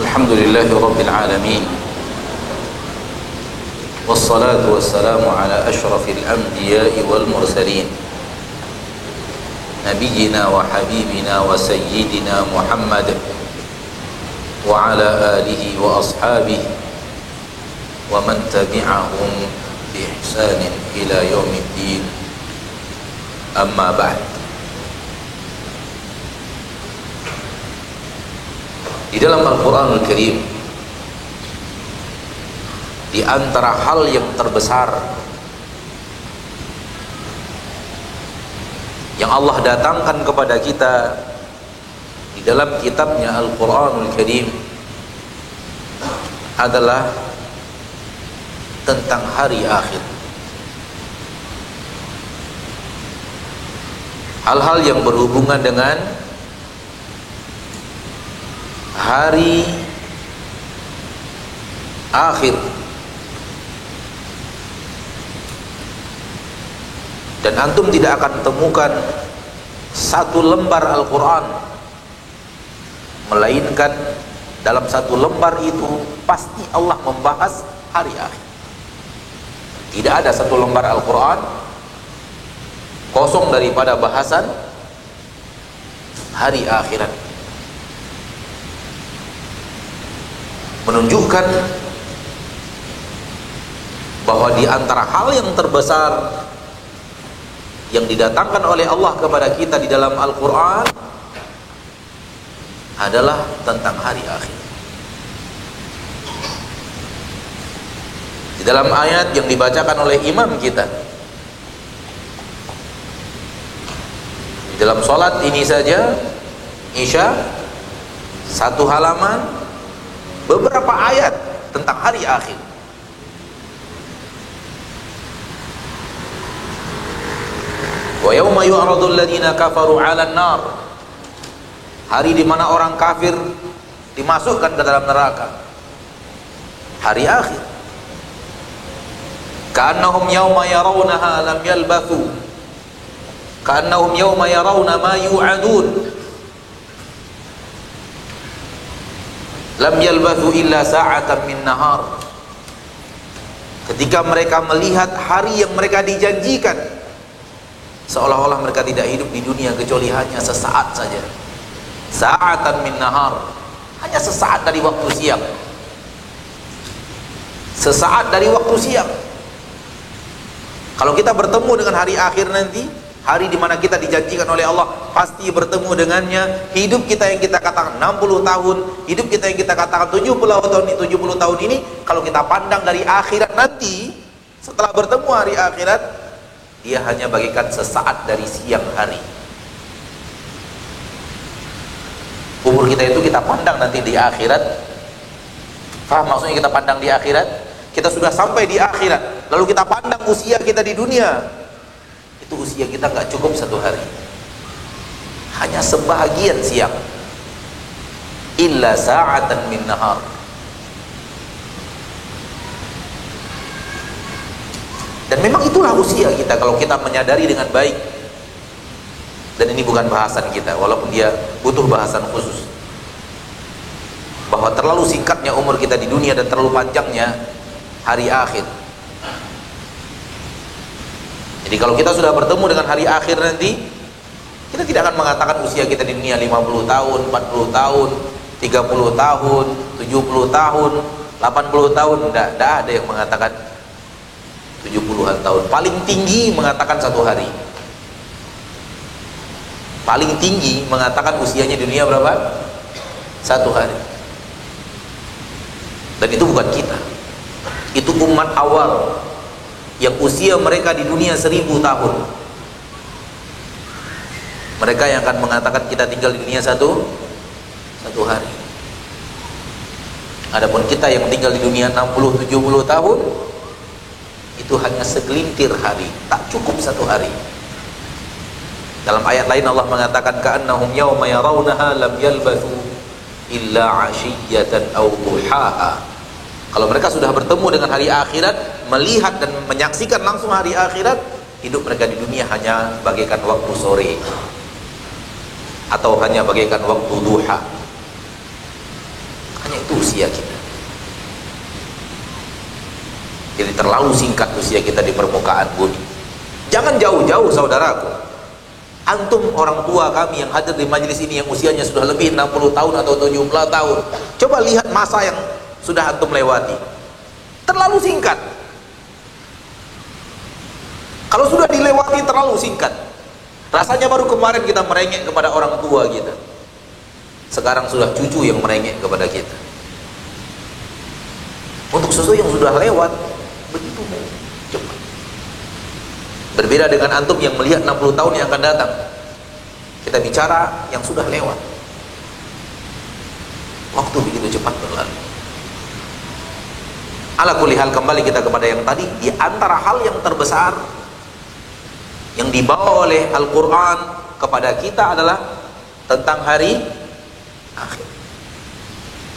Alhamdulillahi Rabbil Alamin, wassalatu wassalamu ala ashrafil anbiya'i wal mursalin, nabiyyina wa habibina wa sayyidina Muhammad wa ala alihi wa ashabihi wa man tabi'ahum bi ihsanin ila yaumiddin. Amma ba'd. Di dalam Al-Quranul Karim, di antara hal yang terbesar yang Allah datangkan kepada kita di dalam kitabnya Al-Quranul Karim adalah tentang hari akhir. Hal-hal yang berhubungan dengan hari akhir, dan antum tidak akan temukan satu lembar Al-Quran melainkan dalam satu lembar itu pasti Allah membahas hari akhir. Tidak ada satu lembar Al-Quran kosong daripada bahasan hari akhirat, menunjukkan bahwa di antara hal yang terbesar yang didatangkan oleh Allah kepada kita di dalam Al-Quran adalah tentang hari akhir. Di dalam ayat yang dibacakan oleh imam kita di dalam sholat ini saja Isya, satu halaman, beberapa ayat tentang hari akhir. Wa yauma yu'radul ladzina kafaru 'alan nar, hari di mana orang kafir dimasukkan ke dalam neraka. Hari akhir. Ka'annahum yauma yarawnaha lam yalbathu, ka'annahum yauma yarawna ma yu'adun lam yalbathu illa sa'atan min nahar. Ketika mereka melihat hari yang mereka dijanjikan, seolah-olah mereka tidak hidup di dunia kecuali hanya sesaat saja. Sa'atan min nahar, hanya sesaat dari waktu siang. Sesaat dari waktu siang. Kalau kita bertemu dengan hari akhir nanti, hari di mana kita dijanjikan oleh Allah pasti bertemu dengannya, hidup kita yang kita katakan 60 tahun, hidup kita yang kita katakan 70 tahun ini, kalau kita pandang dari akhirat nanti, setelah bertemu hari akhirat, dia hanya bagikan sesaat dari siang hari. Umur kita itu kita pandang nanti di akhirat. Faham maksudnya kita pandang di akhirat? Kita sudah sampai di akhirat, lalu kita pandang usia kita di dunia, itu usia kita nggak cukup satu hari, hanya sebahagian siang. Illa sa'atan min nahar. Dan memang itulah usia kita kalau kita menyadari dengan baik. Dan ini bukan bahasan kita, walaupun dia butuh bahasan khusus, bahwa terlalu singkatnya umur kita di dunia dan terlalu panjangnya hari akhir. Jadi kalau kita sudah bertemu dengan hari akhir nanti, kita tidak akan mengatakan usia kita di dunia 50 tahun, 40 tahun, 30 tahun, 70 tahun, 80 tahun. Tidak ada yang mengatakan 70-an tahun. Paling tinggi mengatakan satu hari. Paling tinggi mengatakan usianya di dunia berapa? Satu hari. Dan itu bukan kita. Itu umat awal yang usia mereka di dunia 1000 tahun. Mereka yang akan mengatakan kita tinggal di dunia satu hari. Adapun kita yang tinggal di dunia 60-70 tahun, itu hanya segelintir hari, tak cukup satu hari. Dalam ayat lain Allah mengatakan ka'annahum yawma yarawnaha lam yalbathu illa 'ashiyatan aw duhaha. Kalau mereka sudah bertemu dengan hari akhirat, melihat dan menyaksikan langsung hari akhirat, hidup mereka di dunia hanya bagaikan waktu sore atau hanya bagaikan waktu duha. Hanya itu usia kita. Jadi terlalu singkat usia kita di permukaan bumi. Jangan jauh-jauh saudaraku. Antum orang tua kami yang hadir di majelis ini yang usianya sudah lebih 60 tahun atau 70 tahun. Coba lihat masa yang sudah antum lewati. Terlalu singkat. Kalau sudah dilewati terlalu singkat. Rasanya baru kemarin kita merengek kepada orang tua kita. Sekarang sudah cucu yang merengek kepada kita. Untuk sesuatu yang sudah lewat begitu cepat. Berbeda dengan antum yang melihat 60 tahun yang akan datang. Kita bicara yang sudah lewat. Waktu begitu cepat berlalu. Ala kulli hal, kembali kita kepada yang tadi. Di antara hal yang terbesar yang dibawa oleh Al-Quran kepada kita adalah tentang hari akhir.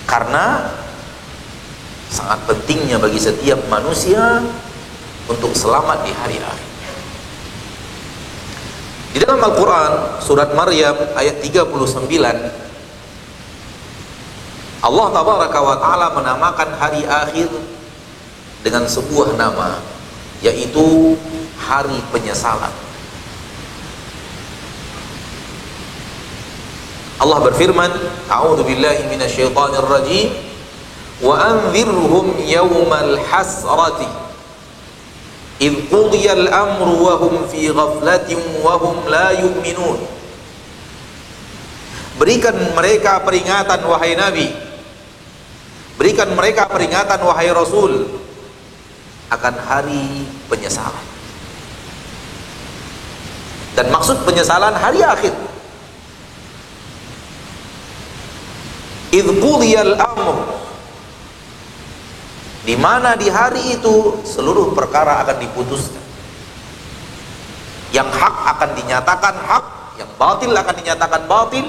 Karena sangat pentingnya bagi setiap manusia untuk selamat di hari akhir. Di dalam Al-Quran surat Maryam ayat 39, Allah Tabaraka wa Ta'ala menamakan hari akhir dengan sebuah nama, yaitu hari penyesalan. Allah berfirman, A'udzu billahi minasyaitonir rajim, wa anzirhum yawmal hasrati idh qudiyal amru wa hum fi ghaflatin wa hum la yu'minun. Berikan mereka peringatan wahai Nabi, berikan mereka peringatan wahai Rasul akan hari penyesalan. Dan maksud penyesalan hari akhir. Idh qudiyal amru, di mana di hari itu seluruh perkara akan diputuskan. Yang hak akan dinyatakan hak, yang batil akan dinyatakan batil.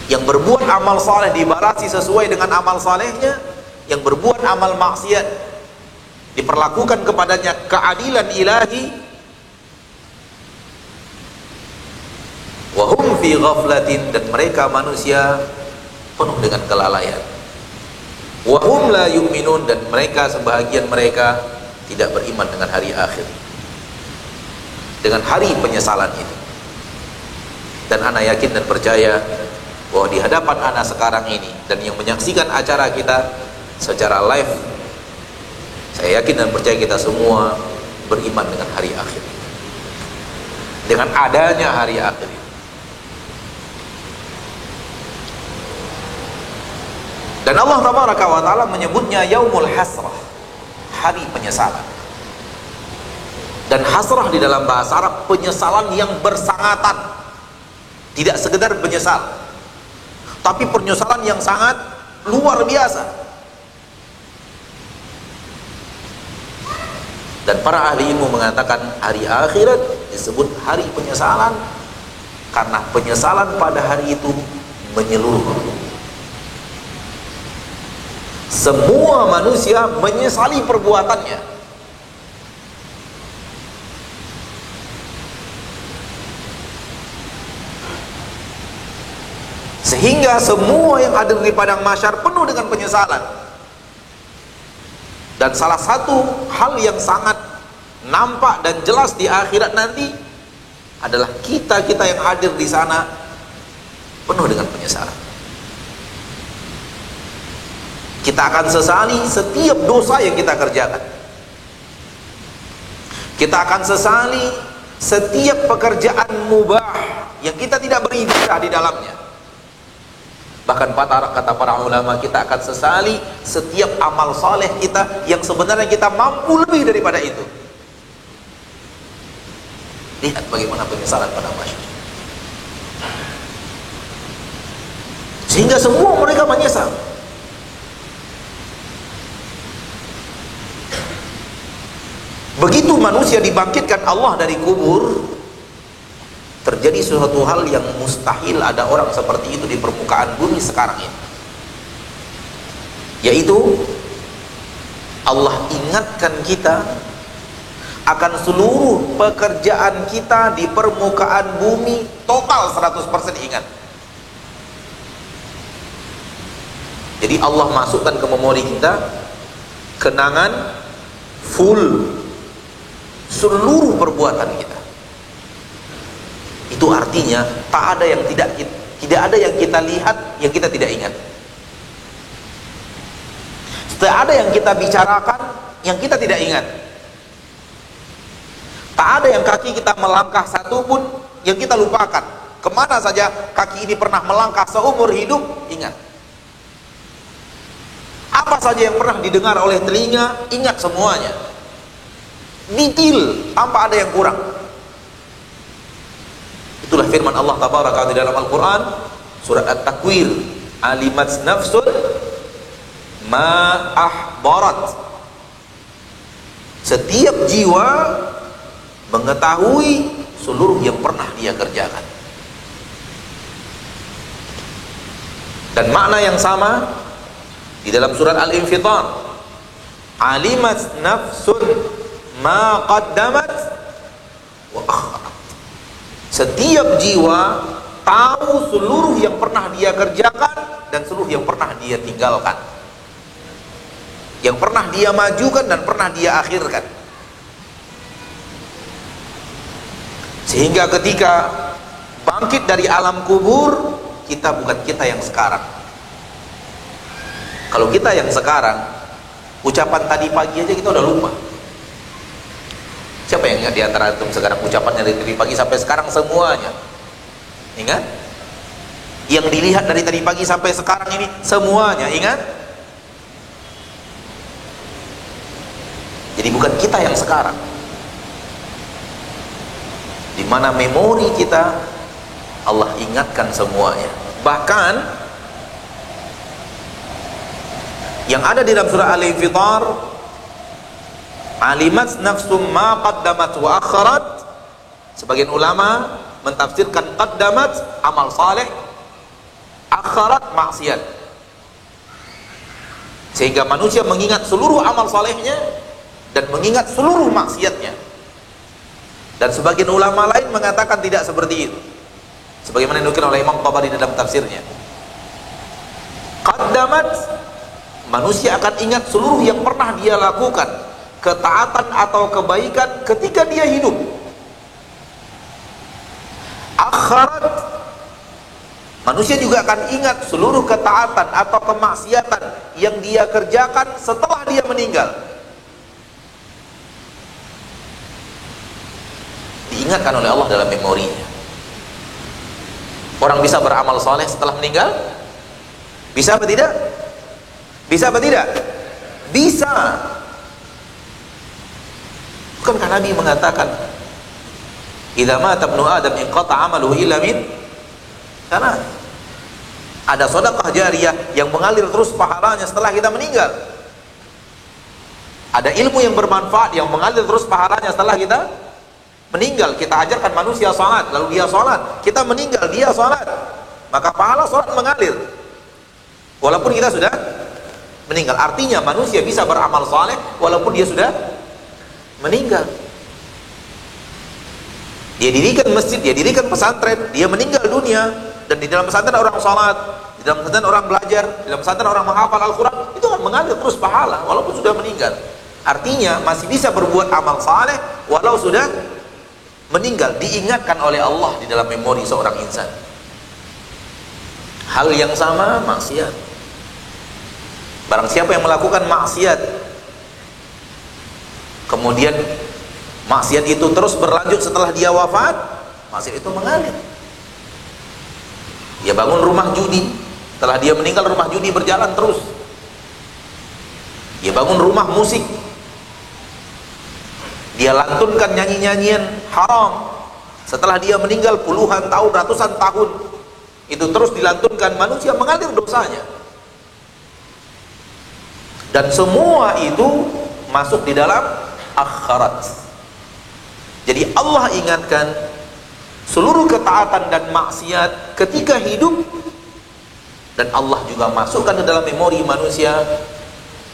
Yang berbuat amal saleh dibalasi sesuai dengan amal salehnya, yang berbuat amal maksiat diperlakukan kepadanya keadilan ilahi. Wa hum fi ghaflatin, dan mereka manusia penuh dengan kelalaian. Wa hum la yu'minun, dan mereka sebahagian mereka tidak beriman dengan hari akhir, dengan hari penyesalan itu. Dan ana yakin dan percaya bahwa di hadapan ana sekarang ini dan yang menyaksikan acara kita secara live, saya yakin dan percaya kita semua beriman dengan hari akhir, dengan adanya hari akhir. Dan Allah Tabaraka wa Ta'ala menyebutnya yaumul hasrah, hari penyesalan. Dan hasrah di dalam bahasa Arab penyesalan yang bersangatan, tidak sekedar menyesal, tapi penyesalan yang sangat luar biasa. Dan para ahli ilmu mengatakan hari akhirat disebut hari penyesalan karena penyesalan pada hari itu menyeluruh. Semua manusia menyesali perbuatannya. Sehingga semua yang ada di padang mahsyar penuh dengan penyesalan. Dan salah satu hal yang sangat nampak dan jelas di akhirat nanti adalah kita-kita yang hadir di sana penuh dengan penyesalan. Kita akan sesali setiap dosa yang kita kerjakan. Kita akan sesali setiap pekerjaan mubah yang kita tidak beribadah di dalamnya. Bahkan kata para ulama, kita akan sesali setiap amal saleh kita yang sebenarnya kita mampu lebih daripada itu. Lihat bagaimana penyesalan pada masyarakat. Sehingga semua mereka menyesal. Begitu manusia dibangkitkan Allah dari kubur, terjadi suatu hal yang mustahil ada orang seperti itu di permukaan bumi sekarang ini, yaitu Allah ingatkan kita akan seluruh pekerjaan kita di permukaan bumi, total 100% ingat. Jadi Allah masukkan ke memori kita kenangan full seluruh perbuatan kita. Itu artinya tak ada yang tidak ada yang kita lihat yang kita tidak ingat. Tak ada yang kita bicarakan yang kita tidak ingat. Tak ada yang kaki kita melangkah satu pun yang kita lupakan. Kemana saja kaki ini pernah melangkah seumur hidup, ingat. Apa saja yang pernah didengar oleh telinga, ingat semuanya. Detail, tanpa ada yang kurang. Itulah firman Allah Tabaraka di dalam Al-Quran, surat At-Takwir, alimat nafsun ma ahbarat. Setiap jiwa mengetahui seluruh yang pernah dia kerjakan. Dan makna yang sama di dalam surat Al-Infitar, alimat nafsun ma qaddamat wa akharat. Setiap jiwa tahu seluruh yang pernah dia kerjakan dan seluruh yang pernah dia tinggalkan, yang pernah dia majukan dan pernah dia akhirkan. Sehingga ketika bangkit dari alam kubur, kita bukan kita yang sekarang. Kalau kita yang sekarang, ucapan tadi pagi aja kita udah lupa. Siapa yang ingat di antara antum sekarang ucapannya dari tadi pagi sampai sekarang semuanya? Ingat? Yang dilihat dari tadi pagi sampai sekarang ini semuanya ingat? Jadi bukan kita yang sekarang. Di mana memori kita Allah ingatkan semuanya. Bahkan yang ada di dalam surah Al-Infitar, alimat nafsum ma qaddamat wa akharat, sebagian ulama mentafsirkan qaddamat amal saleh, akharat maksiat. Sehingga manusia mengingat seluruh amal salehnya dan mengingat seluruh maksiatnya. Dan sebagian ulama lain mengatakan tidak seperti itu, sebagaimana dinukil oleh Imam Tabari dalam tafsirnya. Qaddamat, manusia akan ingat seluruh yang pernah dia lakukan, ketaatan atau kebaikan ketika dia hidup. Akharat, manusia juga akan ingat seluruh ketaatan atau kemaksiatan yang dia kerjakan setelah dia meninggal. Diingatkan oleh Allah dalam memorinya. Orang bisa beramal soleh setelah meninggal? Bisa atau tidak? Bisa atau tidak? Bisa. Bukankah Nabi mengatakan, idza mata ibnu Adam inqata 'amaluhu illa min karena ada sedekah jariyah yang mengalir terus pahalanya setelah kita meninggal. Ada ilmu yang bermanfaat yang mengalir terus pahalanya setelah kita meninggal. Kita ajarkan manusia salat, lalu dia salat, kita meninggal, dia salat, maka pahala salat mengalir walaupun kita sudah meninggal. Artinya manusia bisa beramal saleh walaupun dia sudah meninggal. Dia dirikan masjid, dia dirikan pesantren, dia meninggal dunia, dan di dalam pesantren orang salat, di dalam pesantren orang belajar, di dalam pesantren orang menghafal Al-Quran, itu kan mengalir terus pahala walaupun sudah meninggal. Artinya masih bisa berbuat amal saleh walau sudah meninggal, diingatkan oleh Allah di dalam memori seorang insan. Hal yang sama maksiat. Barang siapa yang melakukan maksiat, kemudian maksiat itu terus berlanjut setelah dia wafat, maksiat itu mengalir. Dia bangun rumah judi, setelah dia meninggal rumah judi berjalan terus. Dia bangun rumah musik, dia lantunkan nyanyi-nyanyian haram, setelah dia meninggal puluhan tahun, ratusan tahun, itu terus dilantunkan, manusia mengalir dosanya. Dan semua itu masuk di dalam akhirat. Jadi Allah ingatkan seluruh ketaatan dan maksiat ketika hidup, dan Allah juga masukkan ke dalam memori manusia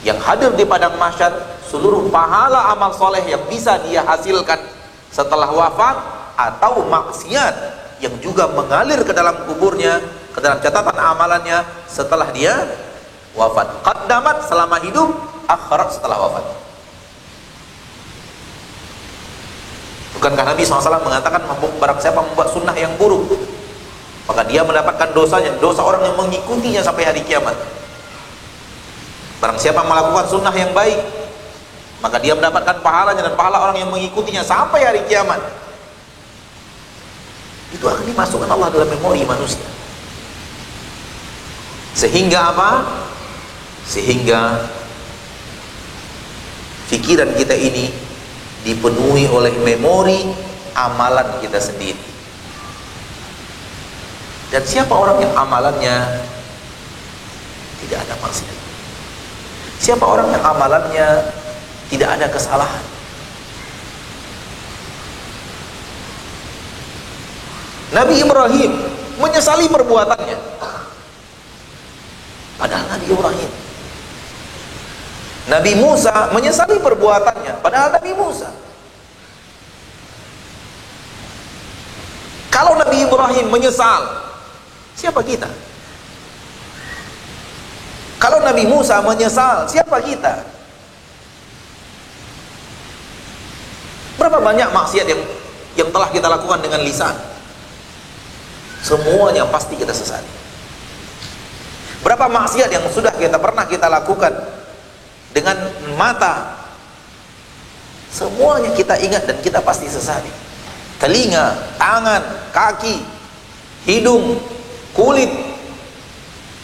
yang hadir di padang mahsyar seluruh pahala amal soleh yang bisa dia hasilkan setelah wafat, atau maksiat yang juga mengalir ke dalam kuburnya, ke dalam catatan amalannya setelah dia wafat. Qaddamat selama hidup, akhirat setelah wafat. Bukankah Nabi SAW mengatakan barang siapa membuat sunnah yang buruk, maka dia mendapatkan dosanya, dosa orang yang mengikutinya sampai hari kiamat. Barang siapa melakukan sunnah yang baik, maka dia mendapatkan pahalanya dan pahala orang yang mengikutinya sampai hari kiamat. Itu akan dimasukkan Allah dalam memori manusia. Sehingga apa? Sehingga pikiran kita ini dipenuhi oleh memori amalan kita sendiri. Dan siapa orang yang amalannya tidak ada maksiat? Siapa orang yang amalannya tidak ada kesalahan? Nabi Ibrahim menyesali perbuatannya. Padahal Nabi Ibrahim. Nabi Musa menyesali perbuatannya. Padahal Nabi Musa. Kalau Nabi Ibrahim menyesal, siapa kita? Kalau Nabi Musa menyesal, siapa kita? Berapa banyak maksiat yang telah kita lakukan dengan lisan? Semuanya pasti kita sesali. Berapa maksiat yang sudah pernah kita lakukan dengan mata? Semuanya kita ingat dan kita pasti sesali. Telinga, tangan, kaki, hidung, kulit,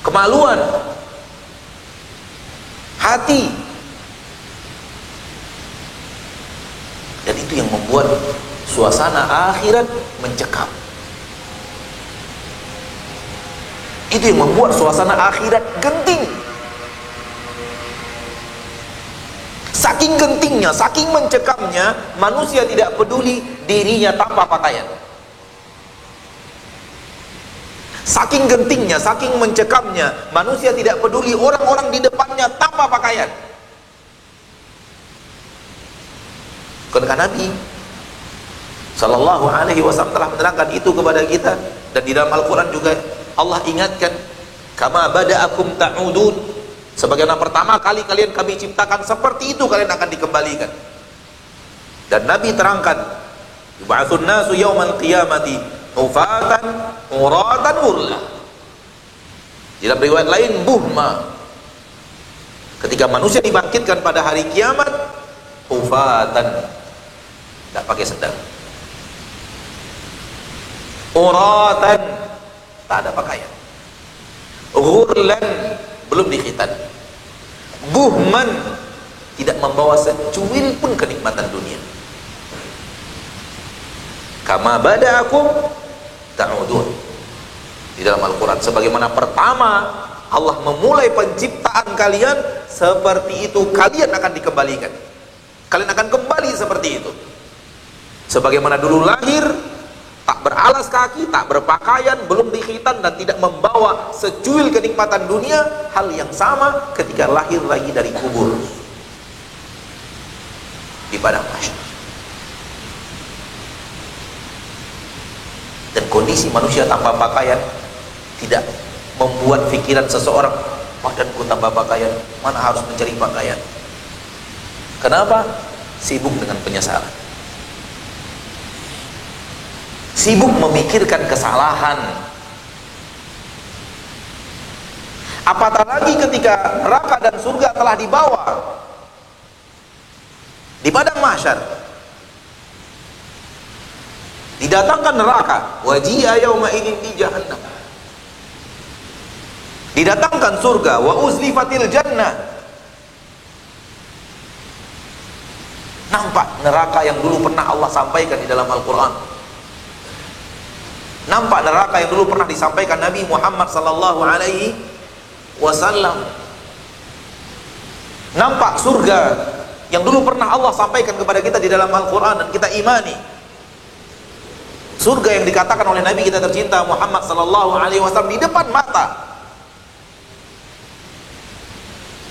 kemaluan, hati. Dan itu yang membuat suasana akhirat mencekam. Itu yang membuat suasana akhirat genting. Saking gentingnya, saking mencekamnya, manusia tidak peduli dirinya tanpa pakaian. Saking gentingnya, saking mencekamnya, manusia tidak peduli orang-orang di depannya tanpa pakaian. Karena Nabi Sallallahu Alaihi Wasallam telah menerangkan itu kepada kita, dan di dalam Al-Quran juga Allah ingatkan, kama bada'akum ta'udun, sebagaimana pertama kali kalian kami ciptakan, seperti itu kalian akan dikembalikan. Dan Nabi terangkan, yub'atsun nasu yaumal qiyamati hufatan uratan urla. Di dalam riwayat lain, buhma, ketika manusia dibangkitkan pada hari kiamat, hufatan, tidak pakai sendal, uratan, tak ada pakaian, ghurlan, belum dikhitan, buhman, tidak membawa secuil pun kenikmatan dunia. Kama bada'akum ta'udun, di dalam Al-Quran, sebagaimana pertama Allah memulai penciptaan kalian, seperti itu kalian akan dikembalikan. Kalian akan kembali seperti itu. Sebagaimana dulu lahir, tak beralas kaki, tak berpakaian, belum dikhitan, dan tidak membawa secuil kenikmatan dunia, hal yang sama ketika lahir lagi dari kubur di padang mahsyar. Dan kondisi manusia tanpa pakaian tidak membuat pikiran seseorang, badanku tanpa pakaian, mana harus mencari pakaian. Kenapa? Sibuk dengan penyesalan, sibuk memikirkan kesalahan. Apatah lagi ketika neraka dan surga telah dibawa di padang mahsyar, didatangkan neraka, waji'a yauma idzin di jahannam, didatangkan surga, wa uzlifatil jannah. Nampak neraka yang dulu pernah Allah sampaikan di dalam Al-Quran, nampak neraka yang dulu pernah disampaikan Nabi Muhammad sallallahu alaihi wasallam, nampak surga yang dulu pernah Allah sampaikan kepada kita di dalam Al-Quran dan kita imani. Surga yang dikatakan oleh Nabi kita tercinta Muhammad sallallahu alaihi wasallam di depan mata.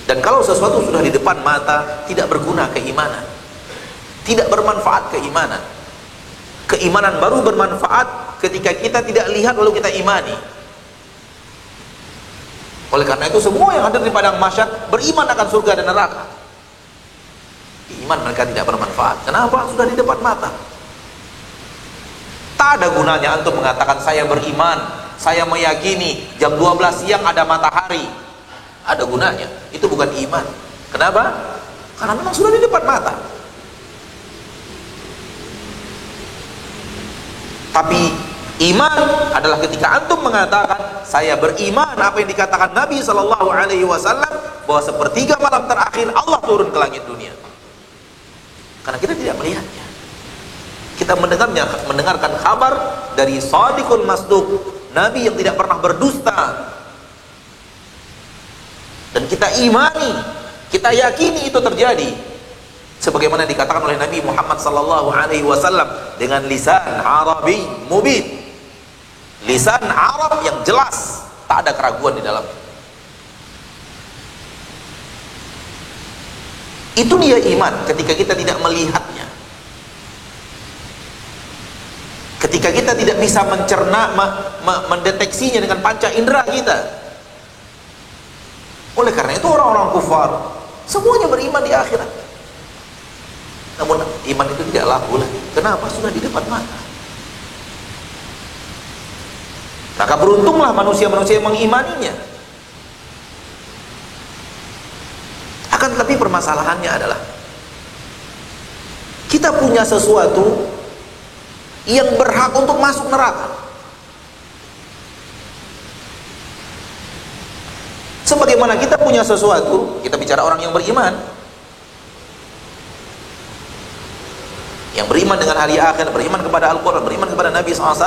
Dan kalau sesuatu sudah di depan mata, tidak berguna keimanan, tidak bermanfaat keimanan. Keimanan baru bermanfaat ketika kita tidak lihat lalu kita imani. Oleh karena itu semua yang hadir di padang mahsyar beriman akan surga dan neraka. Iman mereka tidak bermanfaat. Kenapa? Sudah di depan mata. Tak ada gunanya antum mengatakan saya beriman, saya meyakini jam 12 siang ada matahari. Ada gunanya. Itu bukan iman. Kenapa? Karena memang sudah di depan mata. Tapi iman adalah ketika antum mengatakan saya beriman apa yang dikatakan Nabi SAW, bahwa sepertiga malam terakhir Allah turun ke langit dunia. Karena kita tidak melihatnya, kita mendengarkan kabar dari Shadiqul Masduq, Nabi yang tidak pernah berdusta, dan kita imani, kita yakini itu terjadi sebagaimana dikatakan oleh Nabi Muhammad SAW dengan lisan Arabi mubin, lisan Arab yang jelas, tak ada keraguan di dalamnya. Itu dia iman ketika kita tidak melihatnya, ketika kita tidak bisa mencerna, mendeteksinya dengan panca indera kita. Oleh karena itu orang-orang kufar semuanya beriman di akhirat, namun iman itu tidak laku lagi. Kenapa? Sudah di depan mata. Maka beruntunglah manusia-manusia yang mengimaninya. Akan tetapi permasalahannya adalah kita punya sesuatu yang berhak untuk masuk neraka. Sebagaimana kita punya sesuatu, kita bicara orang yang beriman, yang beriman dengan hari akhir, beriman kepada Al-Quran, beriman kepada Nabi SAW,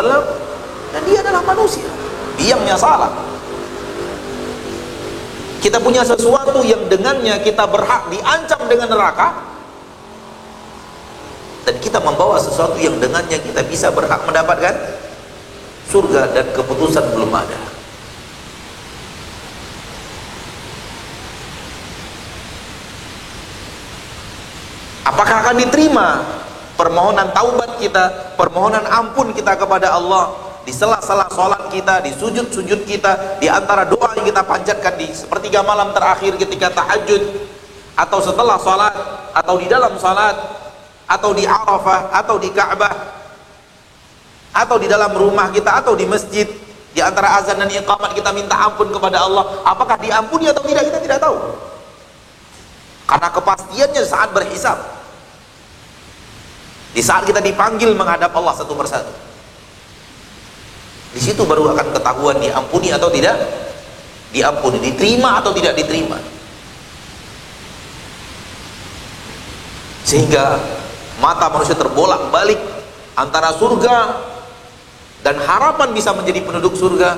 dan dia adalah manusia, biangnya salah. Kita punya sesuatu yang dengannya kita berhak diancam dengan neraka, dan kita membawa sesuatu yang dengannya kita bisa berhak mendapatkan surga, dan keputusan belum ada. Apakah akan diterima permohonan taubat kita, permohonan ampun kita kepada Allah di sela-sela sholat kita, di sujud-sujud kita, di antara doa yang kita panjatkan di sepertiga malam terakhir ketika tahajud, atau setelah sholat, atau di dalam sholat, atau di Arafah, atau di Ka'bah, atau di dalam rumah kita, atau di masjid, di antara azan dan iqamat kita minta ampun kepada Allah. Apakah diampuni atau tidak, kita tidak tahu, karena kepastiannya saat berhisab, di saat kita dipanggil menghadap Allah satu persatu. Di situ baru akan ketahuan diampuni atau tidak diampuni, diterima atau tidak diterima. Sehingga mata manusia terbolak-balik antara surga dan harapan bisa menjadi penduduk surga,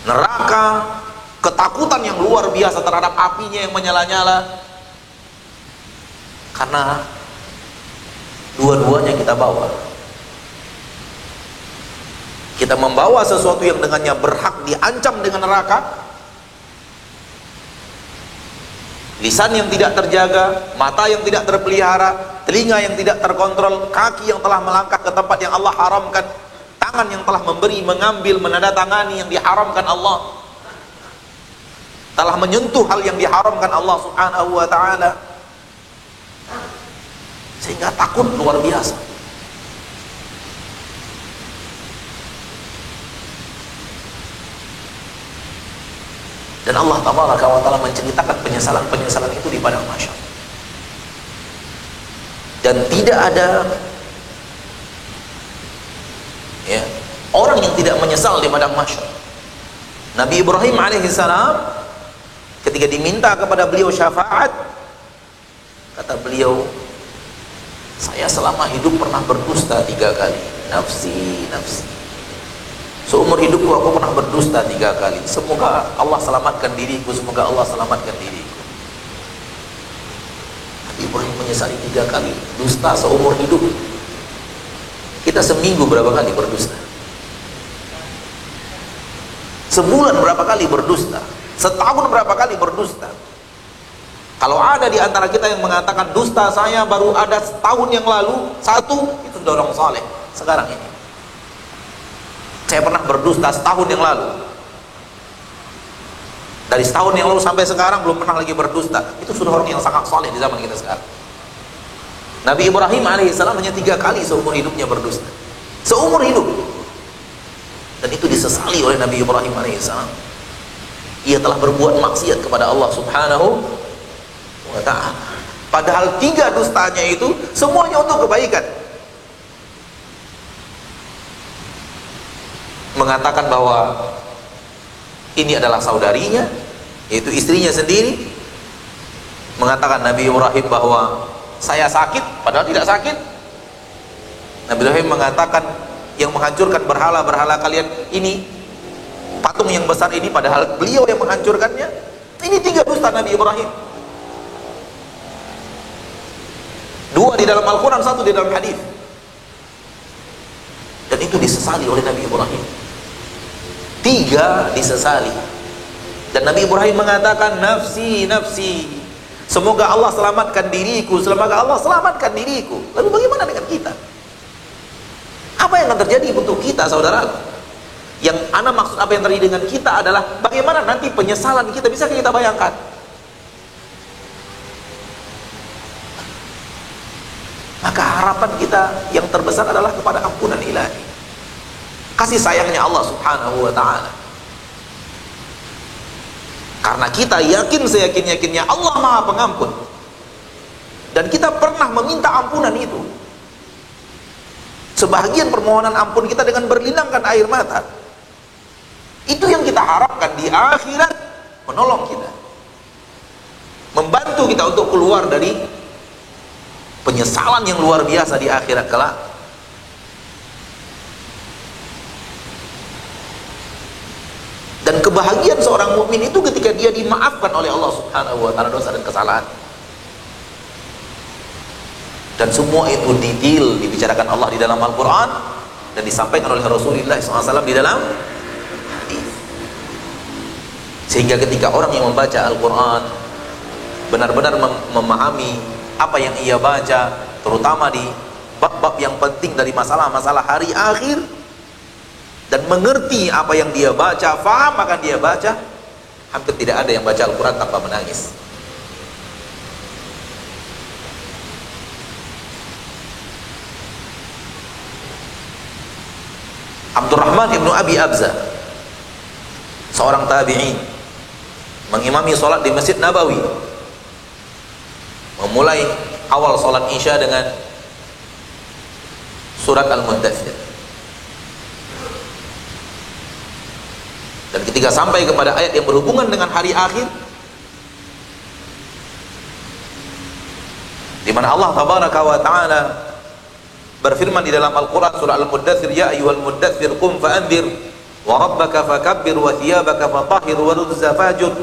neraka, ketakutan yang luar biasa terhadap apinya yang menyala-nyala. Karena dua-duanya kita bawa. Kita membawa sesuatu yang dengannya berhak diancam dengan neraka, lisan yang tidak terjaga, mata yang tidak terpelihara, telinga yang tidak terkontrol, kaki yang telah melangkah ke tempat yang Allah haramkan, tangan yang telah memberi, mengambil, menandatangani yang diharamkan Allah, telah menyentuh hal yang diharamkan Allah Subhanahu wa ta'ala, sehingga takut luar biasa. Dan Allah Tabaraka wa Ta'ala menceritakan penyesalan-penyesalan itu di padang mahsyar. Dan tidak ada orang yang tidak menyesal di padang mahsyar. Nabi Ibrahim alaihissalam ketika diminta kepada beliau syafaat, kata beliau, saya selama hidup pernah berdusta 3 kali. Nafsi, nafsi. Seumur hidupku aku pernah berdusta 3 kali. Semoga Allah selamatkan diriku, semoga Allah selamatkan diriku. Nabi Ibrahim menyesali 3 kali dusta seumur hidup. Kita seminggu berapa kali berdusta? Sebulan berapa kali berdusta? Setahun berapa kali berdusta? Kalau ada di antara kita yang mengatakan dusta saya baru ada setahun yang lalu, 1, itu sudah orang saleh sekarang ini. Saya pernah berdusta setahun yang lalu. Dari setahun yang lalu sampai sekarang belum pernah lagi berdusta. Itu sudah orang yang sangat soleh di zaman kita sekarang. Nabi Ibrahim alaihissalam hanya 3 kali seumur hidupnya berdusta. Seumur hidup. Dan itu disesali oleh Nabi Ibrahim alaihissalam. Ia telah berbuat maksiat kepada Allah subhanahu wa ta'ala. Padahal 3 dustanya itu semuanya untuk kebaikan. Mengatakan bahwa ini adalah saudarinya, yaitu istrinya sendiri. Mengatakan Nabi Ibrahim bahwa saya sakit, padahal tidak sakit. Nabi Ibrahim mengatakan yang menghancurkan berhala-berhala kalian ini, patung yang besar ini, padahal beliau yang menghancurkannya. Ini 3 dusta Nabi Ibrahim. 2 di dalam Al-Quran, 1 di dalam hadis. Dan itu disesali oleh Nabi Ibrahim. 3 disesali. Dan Nabi Ibrahim mengatakan, nafsi, nafsi, semoga Allah selamatkan diriku, semoga Allah selamatkan diriku. Lalu bagaimana dengan kita? Apa yang akan terjadi untuk kita, saudara? Yang ana maksud apa yang terjadi dengan kita adalah bagaimana nanti penyesalan kita, bisa kita bayangkan? Maka harapan kita yang terbesar adalah kepada ampunan ilahi, kasih sayangnya Allah subhanahu wa ta'ala. Karena kita yakin seyakin-yakinnya Allah maha pengampun, dan kita pernah meminta ampunan itu. Sebahagian permohonan ampun kita dengan berlinangkan air mata. Itu yang kita harapkan di akhirat, menolong kita, membantu kita untuk keluar dari penyesalan yang luar biasa di akhirat kelak. Dan kebahagiaan seorang mukmin itu ketika dia dimaafkan oleh Allah subhanahu wa ta'ala dosa dan kesalahan. Dan semua itu detail dibicarakan Allah di dalam Al-Quran dan disampaikan oleh Rasulullah SAW di dalam hadis. Sehingga ketika orang yang membaca Al-Quran benar-benar memahami apa yang ia baca, terutama di bab-bab yang penting dari masalah-masalah hari akhir, dan mengerti apa yang dia baca, faham akan dia baca, hampir tidak ada yang baca Al-Quran tanpa menangis. Abdurrahman ibnu Abi Abza, seorang tabi'in, mengimami sholat di Masjid Nabawi, memulai awal sholat Isya dengan surat Al-Muddathir. Dan ketika sampai kepada ayat yang berhubungan dengan hari akhir, di mana Allah tabaraka wa ta'ala berfirman di dalam Al-Quran surah Al-Muddathir, ya ayyuhal muddathir qum fa'anzir wa rabbaka fakabbir wa thiyabaka fatahhir wa rujza fahjur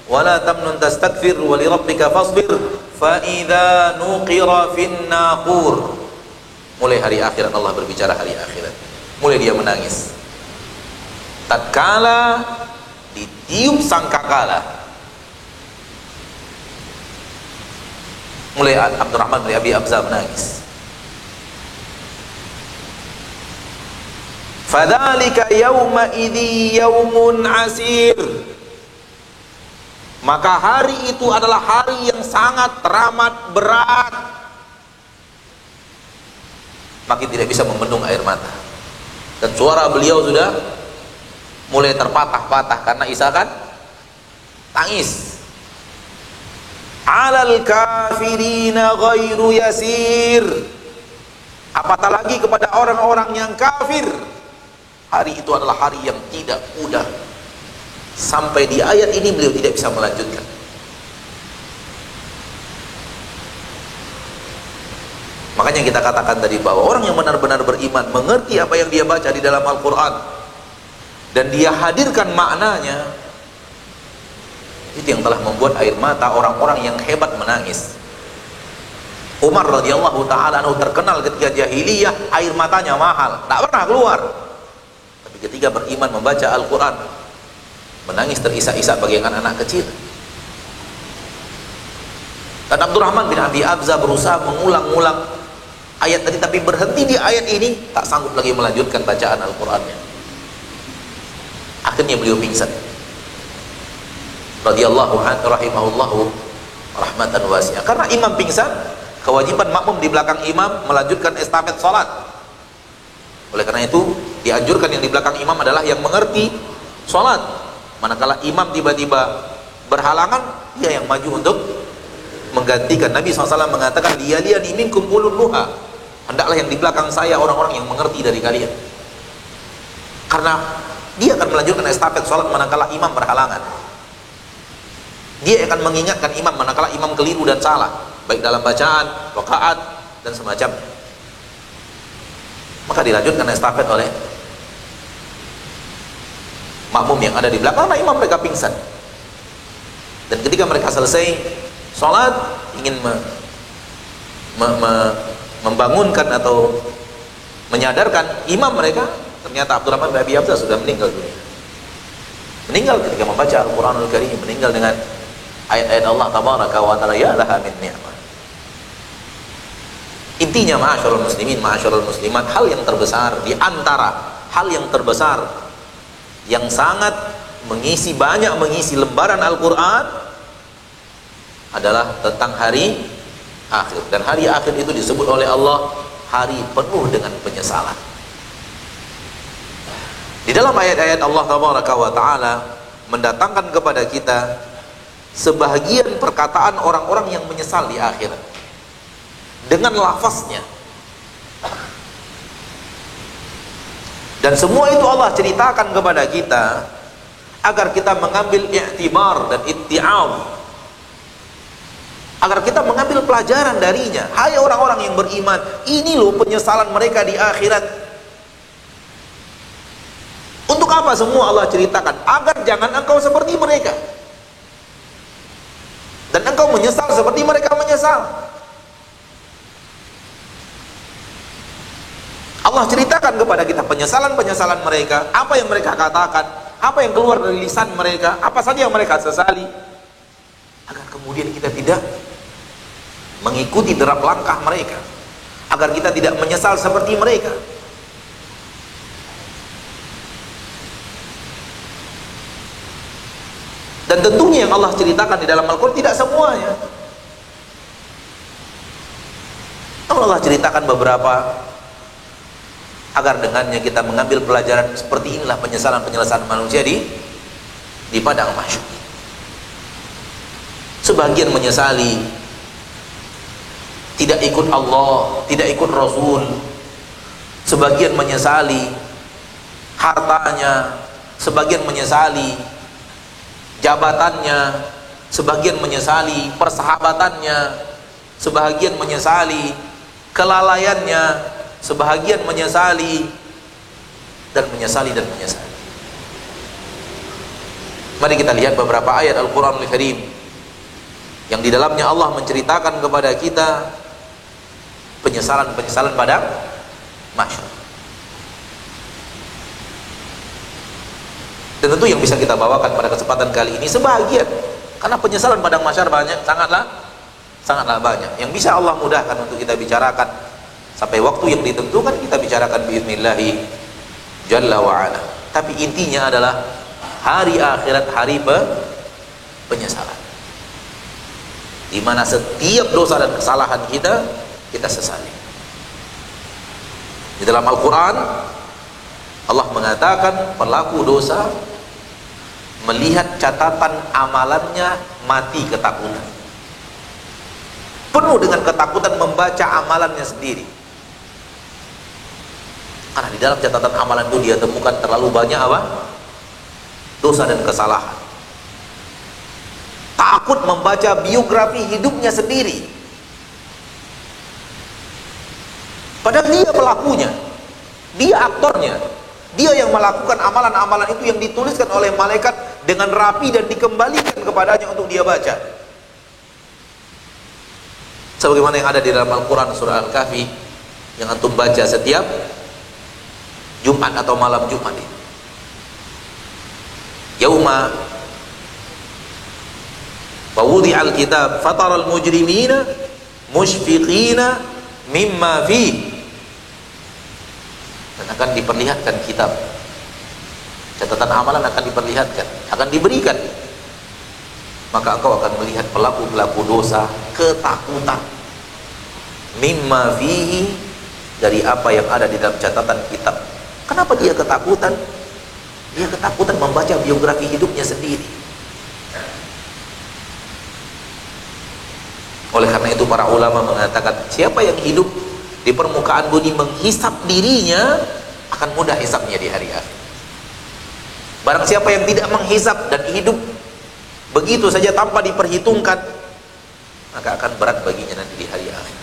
wa la tamnun tastakthir wa li rabbika fasbir fa idza nuqira fin naqur. Mulai hari akhirat Allah berbicara hari akhirat. Mulai dia menangis tatkala ditiup sangkakala. Mulai Abdurrahman bin Abi Abza menangis. Fadzalika yauma idzi yaumun asir. Maka hari itu adalah hari yang sangat teramat berat. Makin tidak bisa membendung air mata. Dan suara beliau sudah mulai terpatah-patah karena isakan tangis. Alal kafirina ghairu yasir. Apatah lagi kepada orang-orang yang kafir, hari itu adalah hari yang tidak mudah. Sampai di ayat ini beliau tidak bisa melanjutkan. Makanya kita katakan tadi bahwa orang yang benar-benar beriman, mengerti apa yang dia baca di dalam Al-Quran, dan dia hadirkan maknanya, itu yang telah membuat air mata orang-orang yang hebat menangis. Umar radhiyallahu ta'ala anhu terkenal ketika jahiliyah air matanya mahal, tak pernah keluar. Tapi ketika beriman membaca Al-Quran, menangis terisak-isak bagaikan anak kecil. Dan Abdurrahman bin Abi Abza berusaha mengulang-ulang ayat tadi, tapi berhenti di ayat ini, tak sanggup lagi melanjutkan bacaan Al-Qurannya. Akhirnya beliau pingsan. radhiyallahu anhu rahimahullahu rahmatan wasi'ah. Karena imam pingsan, kewajiban makmum di belakang imam melanjutkan estafet salat. Oleh karena itu dianjurkan yang di belakang imam adalah yang mengerti salat. Manakala imam tiba-tiba berhalangan, dia yang maju untuk menggantikan. Nabi SAW mengatakan, liyaliyani minkum ulul nuha, hendaklah yang di belakang saya orang-orang yang mengerti dari kalian, karena dia akan melanjutkan estafet salat manakala imam berhalangan. Dia akan mengingatkan imam manakala imam keliru dan salah, baik dalam bacaan, rakaat, dan semacamnya. Maka dilanjutkan estafet oleh makmum yang ada di belakang, karena imam mereka pingsan. Dan ketika mereka selesai sholat, ingin membangunkan atau menyadarkan imam mereka, ternyata Abdurrahman bin Abi Hamzah sudah meninggal dunia. Meninggal ketika membaca Al-Quranul Karim, meninggal dengan ayat-ayat Allah tabaraka wa ta'ala, ya laha min ni'mah. Intinya, ma'asyarul muslimin, ma'asyarul muslimat, hal yang terbesar di antara hal yang terbesar yang sangat banyak mengisi lembaran Al-Quran adalah tentang hari akhir. Dan hari akhir itu disebut oleh Allah hari penuh dengan penyesalan. Di dalam ayat-ayat Allah tabaraka wa ta'ala mendatangkan kepada kita sebahagian perkataan orang-orang yang menyesal di akhirat dengan lafaznya. Dan semua itu Allah ceritakan kepada kita agar kita mengambil i'tibar dan itti'ab, agar kita mengambil pelajaran darinya. Hai orang-orang yang beriman, ini loh penyesalan mereka di akhirat. Untuk apa semua Allah ceritakan? Agar jangan engkau seperti mereka, dan engkau menyesal seperti mereka menyesal. Allah ceritakan kepada kita penyesalan-penyesalan mereka, apa yang mereka katakan, apa yang keluar dari lisan mereka, apa saja yang mereka sesali, agar kemudian kita tidak mengikuti derap langkah mereka, agar kita tidak menyesal seperti mereka. Dan tentunya yang Allah ceritakan di dalam Al-Quran tidak semuanya. Allah ceritakan beberapa, agar dengannya kita mengambil pelajaran. Seperti inilah penyesalan-penyesalan manusia di padang mahsyar. Sebagian menyesali tidak ikut Allah, tidak ikut Rasul. Sebagian menyesali hartanya, sebagian menyesali jabatannya, sebagian menyesali persahabatannya, sebagian menyesali kelalaiannya, sebahagian menyesali dan menyesali dan menyesali. Mari kita lihat beberapa ayat Al-Quranul Karim yang di dalamnya Allah menceritakan kepada kita penyesalan-penyesalan pada mahsyar. Dan tentu yang bisa kita bawakan pada kesempatan kali ini sebahagian, karena penyesalan padang mahsyar banyak, sangatlah banyak yang bisa Allah mudahkan untuk kita bicarakan. Sampai waktu yang ditentukan kita bicarakan biiznillahi jalla wa'ala. Tapi intinya adalah hari akhirat, hari penyesalan, di mana setiap dosa dan kesalahan kita sesali. Di dalam Al-Quran Allah mengatakan pelaku dosa melihat catatan amalannya mati ketakutan, penuh dengan ketakutan membaca amalannya sendiri. Karena di dalam catatan amalan itu dia temukan terlalu banyak apa? Dosa dan kesalahan. Takut membaca biografi hidupnya sendiri, padahal dia pelakunya, dia aktornya, dia yang melakukan amalan-amalan itu yang dituliskan oleh malaikat dengan rapi dan dikembalikan kepadanya untuk dia baca. Sebagaimana yang ada di dalam Al-Quran surah Al-Kahfi yang antum baca setiap Jumat atau malam Jumat ini. Yauma wa wudi'al kitab fataral mujrimina mushfiqina mimma fi, dan akan diperlihatkan kitab, catatan amalan akan diperlihatkan, akan diberikan maka engkau akan melihat pelaku-pelaku dosa ketakutan mimma fihi, dari apa yang ada di dalam catatan kitab. Kenapa dia ketakutan? Dia ketakutan membaca biografi hidupnya sendiri. Oleh karena itu para ulama mengatakan, siapa yang hidup di permukaan bumi menghisap dirinya, akan mudah hisapnya di hari akhir. Barang siapa yang tidak menghisap dan hidup begitu saja tanpa diperhitungkan, maka akan berat baginya nanti di hari akhir.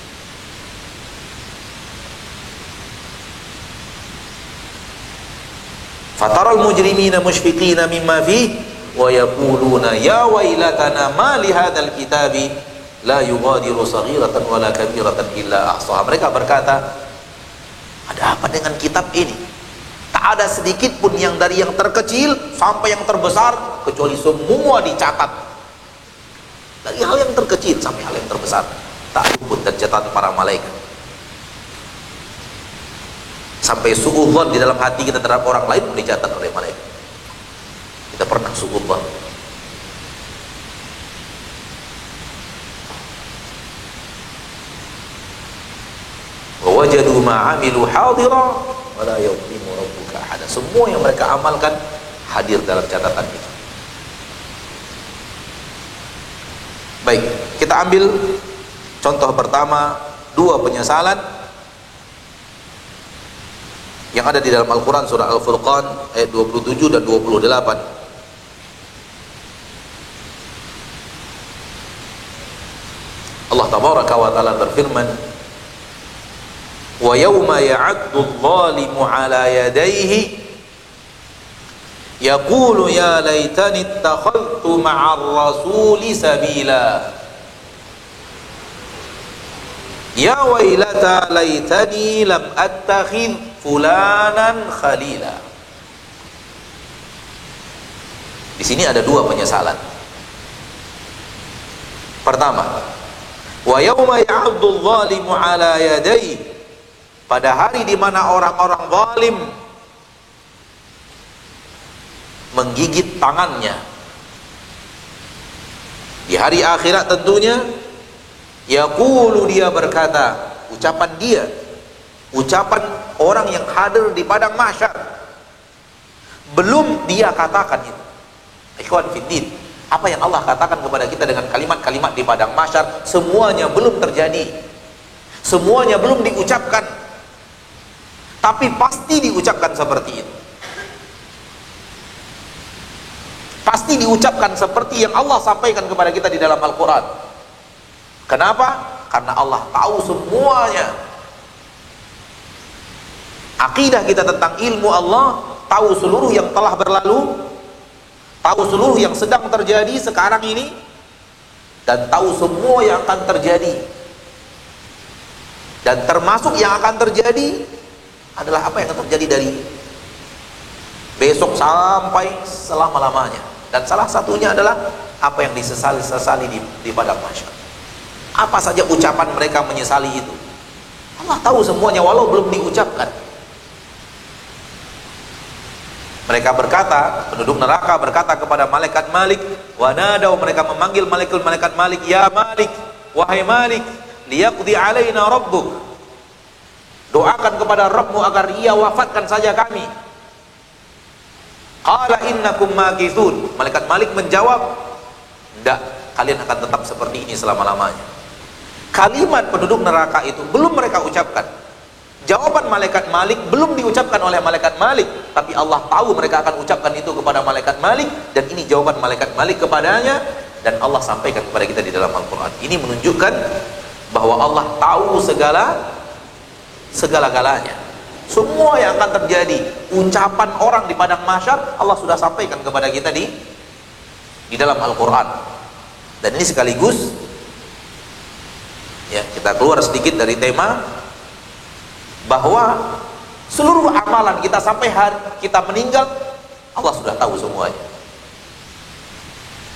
Fataral mujrimina mushfiqina mimma fihi wa yaquluna ya wailatana ma li hadzal kitabi la yughadiru saghiratan wala kabiratan illa ahsaha. Mereka berkata, ada apa dengan kitab ini? Tak ada sedikit pun yang dari yang terkecil sampai yang terbesar kecuali semua dicatat. Dari hal yang terkecil sampai hal yang terbesar tak luput dan catatan para malaikat. Sampai su'udzon di dalam hati kita terhadap orang lain pun dicatat oleh malaikat. Kita pernah su'udzon. Wa wajadu ma 'amilu hadira wa la yadhlimu rabbuka ahada. Semua yang mereka amalkan hadir dalam catatan itu. Baik, kita ambil contoh pertama, dua penyesalan yang ada di dalam Al-Quran, surah Al-Furqan ayat 27 dan 28. Allah tabaraka wa ta'ala berfirman, wa yawma ya'addu adh-dhalimu ala yadayhi yaqulu ya laitani ittakhadhtu ma'ar rasuli sabila ya wailata laitani lam attakhidh fulanan khalila. Di sini ada dua penyesalan. Pertama, wa yauma ya'addu adh-dhalimu ala yadayhi, pada hari di mana orang-orang zalim menggigit tangannya. Di hari akhirat tentunya, yaqulu, dia berkata, ucapan dia, ucapan orang yang hadir di padang mahsyar, belum dia katakan itu. Ikhwan fiddin, apa yang Allah katakan kepada kita dengan kalimat-kalimat di padang mahsyar, semuanya belum terjadi, semuanya belum diucapkan, tapi pasti diucapkan seperti itu. Pasti diucapkan seperti yang Allah sampaikan kepada kita di dalam Al-Quran. Kenapa? Karena Allah tahu semuanya. Akidah kita tentang ilmu Allah, tahu seluruh yang telah berlalu, tahu seluruh yang sedang terjadi sekarang ini, dan tahu semua yang akan terjadi. Dan termasuk yang akan terjadi adalah apa yang akan terjadi dari besok sampai selama-lamanya. Dan salah satunya adalah apa yang disesali di padang mahsyar. Apa saja ucapan mereka menyesali itu, Allah tahu semuanya walau belum diucapkan. Mereka berkata, penduduk neraka berkata kepada malaikat Malik, wa nadaw, mereka memanggil malaikat Malik, ya Malik, wahai Malik, liyaqdi alaina rabbuk, doakan kepada Rabbmu agar ia wafatkan saja kami. Qala innakum makithun, malaikat Malik menjawab, tidak, kalian akan tetap seperti ini selama-lamanya. Kalimat penduduk neraka itu belum mereka ucapkan. Jawaban malaikat Malik belum diucapkan oleh malaikat Malik, tapi Allah tahu mereka akan ucapkan itu kepada malaikat Malik, dan ini jawaban malaikat Malik kepadanya, dan Allah sampaikan kepada kita di dalam Al-Quran. Ini menunjukkan bahwa Allah tahu segala-galanya, semua yang akan terjadi. Ucapan orang di padang mahsyar Allah sudah sampaikan kepada kita di dalam Al-Quran. Dan ini sekaligus, ya, kita keluar sedikit dari tema, bahwa seluruh amalan kita sampai hari kita meninggal, Allah sudah tahu semuanya.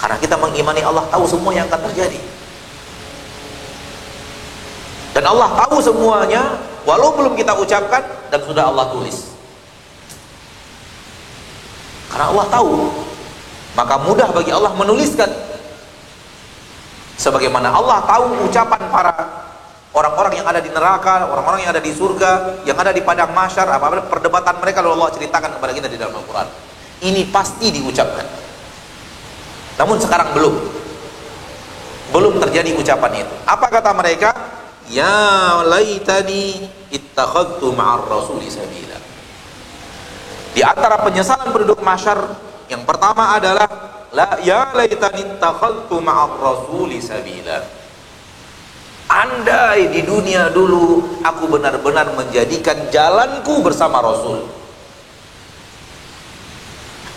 Karena kita mengimani Allah tahu semua yang akan terjadi. Dan Allah tahu semuanya walau belum kita ucapkan, dan sudah Allah tulis. Karena Allah tahu, maka mudah bagi Allah menuliskan. Sebagaimana Allah tahu ucapan para orang-orang yang ada di neraka, orang-orang yang ada di surga, yang ada di padang mahsyar, apa perdebatan mereka, lalu Allah ceritakan kepada kita di dalam Al-Quran. Ini pasti diucapkan. Namun sekarang belum terjadi ucapan itu. Apa kata mereka? Ya laitani ittakhadtu ma'ar rasuli sabila. Di antara penyesalan penduduk mahsyar yang pertama adalah ya laitani ittakhadtu ma'ar rasuli sabila. Andai di dunia dulu aku benar-benar menjadikan jalanku bersama Rasul.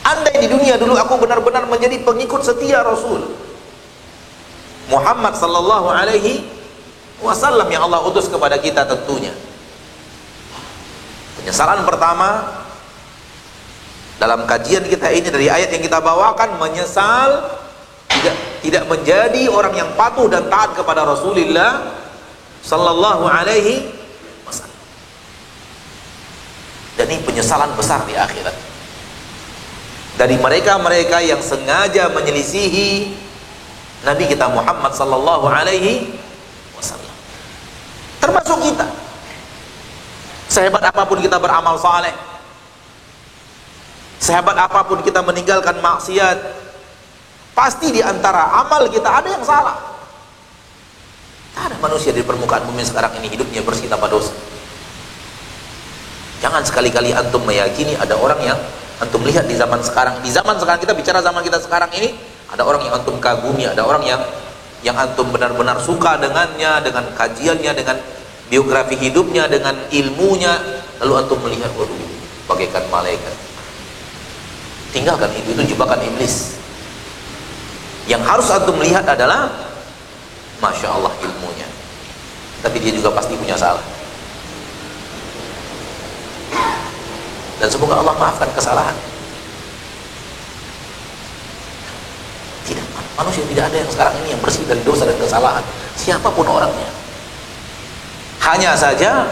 Andai di dunia dulu aku benar-benar menjadi pengikut setia Rasul Muhammad sallallahu alaihi wasallam yang Allah utus kepada kita tentunya. Penyesalan pertama dalam kajian kita ini dari ayat yang kita bawakan, menyesal tidak menjadi orang yang patuh dan taat kepada Rasulullah sallallahu alaihi wasallam. Dan ini penyesalan besar di akhirat. Dari mereka-mereka yang sengaja menyelisihi Nabi kita Muhammad sallallahu alaihi wasallam. Termasuk kita. Sehebat apapun kita beramal saleh, sehebat apapun kita meninggalkan maksiat, pasti di antara amal kita ada yang salah. Tak ada manusia di permukaan bumi sekarang ini hidupnya bersih tanpa dosa. Jangan sekali-kali antum meyakini ada orang yang antum lihat di zaman sekarang. Di zaman sekarang, kita bicara zaman kita sekarang ini, ada orang yang antum kagumi, ada orang yang antum benar-benar suka dengannya, dengan kajiannya, dengan biografi hidupnya, dengan ilmunya, lalu antum melihat, waduh, bagaikan malaikat. Tinggalkan itu jebakan iblis. Yang harus antum lihat adalah Masya Allah ilmunya, tapi dia juga pasti punya salah. Dan semoga Allah maafkan kesalahan. Tidak, manusia tidak ada yang sekarang ini yang bersih dari dosa dan kesalahan, siapapun orangnya. Hanya saja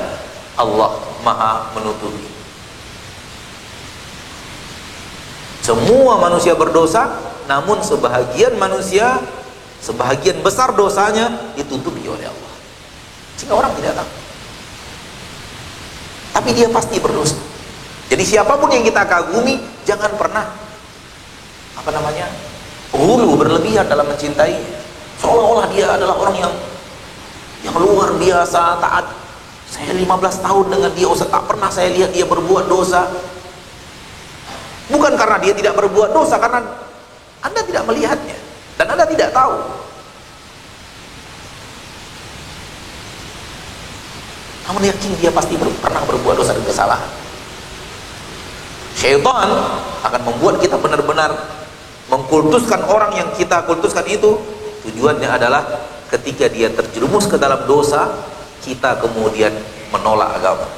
Allah Maha menutupi. Semua manusia berdosa, namun sebahagian manusia, sebahagian besar dosanya ditutupi oleh Allah, sehingga orang tidak tahu. Tapi dia pasti berdosa. Jadi siapapun yang kita kagumi, jangan pernah hulu berlebihan dalam mencintai, seolah-olah dia adalah orang yang luar biasa taat. Saya 15 tahun dengan dia, Ustaz, tak pernah saya lihat dia berbuat dosa. Bukan karena dia tidak berbuat dosa, karena Anda tidak melihatnya dan Anda tidak tahu. Namun yakin dia pasti pernah berbuat dosa dan kesalahan. Syaitan akan membuat kita benar-benar mengkultuskan orang yang kita kultuskan itu. Tujuannya adalah ketika dia terjerumus ke dalam dosa, kita kemudian menolak agama.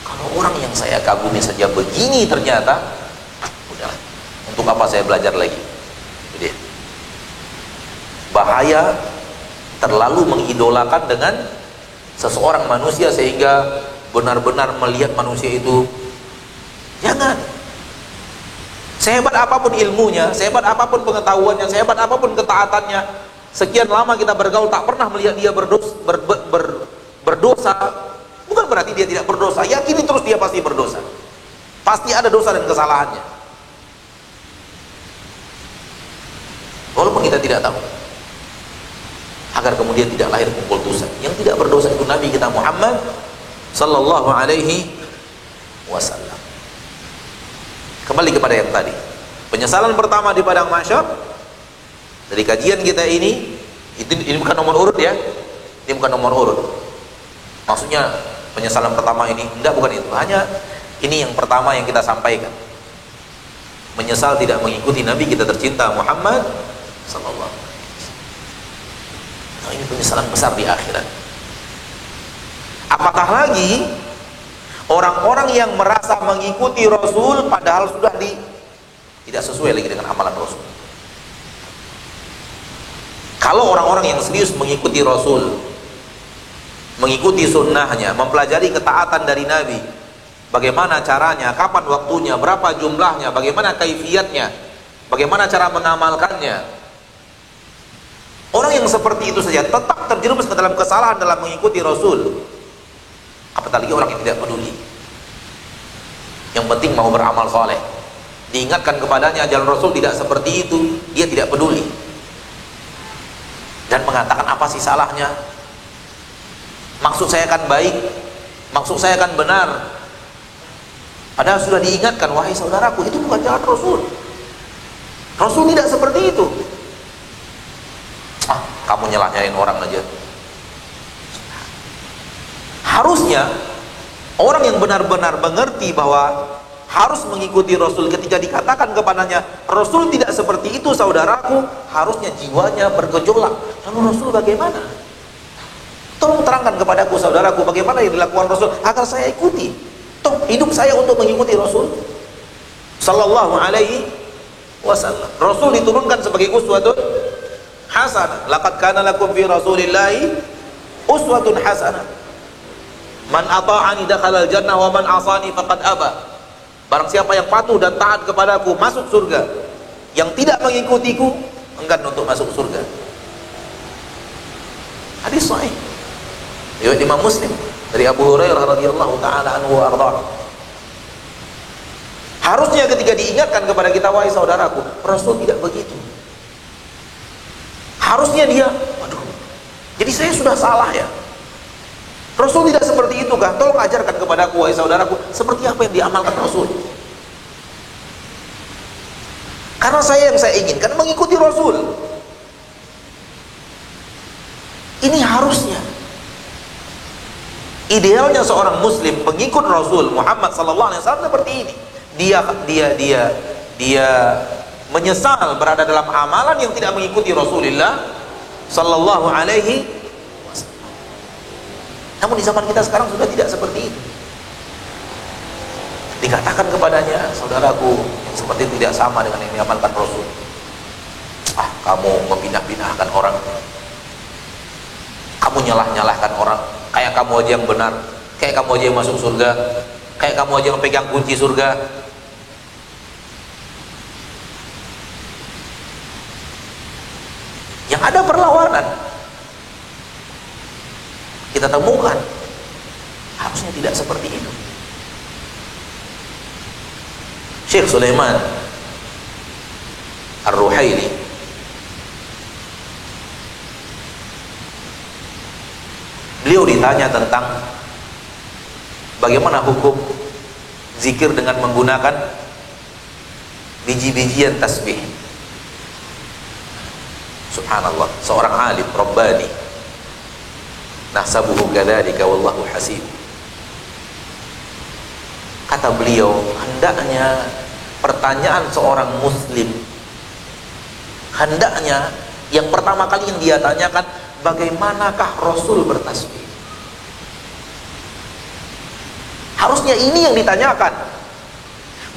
Kalau orang yang saya kagumi saja begini ternyata, udah, untuk apa saya belajar lagi? Jadi, bahaya terlalu mengidolakan dengan seseorang manusia sehingga benar-benar melihat manusia itu. Jangan. Sehebat apapun ilmunya, sehebat apapun pengetahuannya, sehebat apapun ketaatannya, sekian lama kita bergaul tak pernah melihat dia berdosa, bukan berarti dia tidak berdosa. Yakini terus dia pasti berdosa, pasti ada dosa dan kesalahannya, walaupun kita tidak tahu, agar kemudian tidak lahir pengkultusan. Yang tidak berdosa itu Nabi kita Muhammad sallallahu alaihi wasallam. Kembali kepada yang tadi, penyesalan pertama di padang mahsyar dari kajian kita ini bukan nomor urut ya, ini bukan nomor urut. Maksudnya penyesalan pertama ini bukan itu, hanya ini yang pertama yang kita sampaikan. Menyesal tidak mengikuti Nabi kita tercinta Muhammad sallallahu alaihi wasallam. Ini penyesalan besar di akhirat. Apatah lagi orang-orang yang merasa mengikuti Rasul padahal sudah tidak sesuai lagi dengan amalan Rasul. Kalau orang-orang yang serius mengikuti Rasul, mengikuti sunnahnya, mempelajari ketaatan dari Nabi, bagaimana caranya, kapan waktunya, berapa jumlahnya, bagaimana kaifiyatnya, bagaimana cara mengamalkannya, Orang yang seperti itu saja tetap terjerumus ke dalam kesalahan dalam mengikuti Rasul. Apalagi orang yang tidak peduli. Yang penting mau beramal soleh. Diingatkan kepadanya jalan Rasul tidak seperti itu, dia tidak peduli. Dan mengatakan apa sih salahnya? Maksud saya kan baik, maksud saya kan benar. Padahal sudah diingatkan, wahai saudaraku, itu bukan jalan Rasul. Rasul tidak seperti itu. Kamu nyelah-nyalain orang aja. Harusnya orang yang benar-benar mengerti bahwa harus mengikuti Rasul, ketika dikatakan kepadanya Rasul tidak seperti itu saudaraku, harusnya jiwanya bergejolak. Lalu Rasul bagaimana? Tolong terangkan kepadaku saudaraku, bagaimana yang dilakukan Rasul agar saya ikuti. Toh hidup saya untuk mengikuti Rasul sallallahu alaihi wasallam. Rasul diturunkan sebagai uswatun hasanah. Laqad kana lakum fi Rasulillahi uswatun hasanah. Man ata'ani dakhalal jannah wa man asani faqad aba. Barang siapa yang patuh dan taat kepadaku masuk surga. Yang tidak mengikutiku enggan untuk masuk surga. Hadis sahih riwayat Imam Muslim dari Abu Hurairah radhiyallahu taala anhu wa ardhah. Harusnya ketika diingatkan kepada kita, wahai saudaraku, Rasul tidak begitu. Harusnya dia, waduh, jadi saya sudah salah ya. Rasul tidak seperti itu kah? Tolong ajarkan kepadaku, wahai saudaraku, seperti apa yang diamalkan Rasul. Karena yang saya inginkan mengikuti Rasul. Ini harusnya. Idealnya seorang Muslim pengikut Rasul Muhammad sallallahu alaihi wasallam seperti ini. Dia menyesal berada dalam amalan yang tidak mengikuti Rasulullah sallallahu alaihi wasallam. Namun di zaman kita sekarang sudah tidak seperti itu. Dikatakan kepadanya, saudaraku, seperti itu tidak sama dengan yang diamalkan Rasul. Kamu memindah-pindahkan orang, kamu nyalah-nyalahkan orang, kayak kamu aja yang benar, kayak kamu aja yang masuk surga, kayak kamu aja yang pegang kunci surga. Yang ada perlawanan kita temukan, harusnya tidak seperti itu. Syekh Sulaiman Ar-Ruhaili beliau ditanya tentang bagaimana hukum zikir dengan menggunakan biji-bijian tasbih. Subhanallah, seorang alim rabbani, nahsabuhu kadzalika wallahu hasib. Kata beliau, hendaknya pertanyaan seorang muslim, hendaknya yang pertama kali yang dia tanyakan, bagaimanakah Rasul bertasbih? Harusnya ini yang ditanyakan.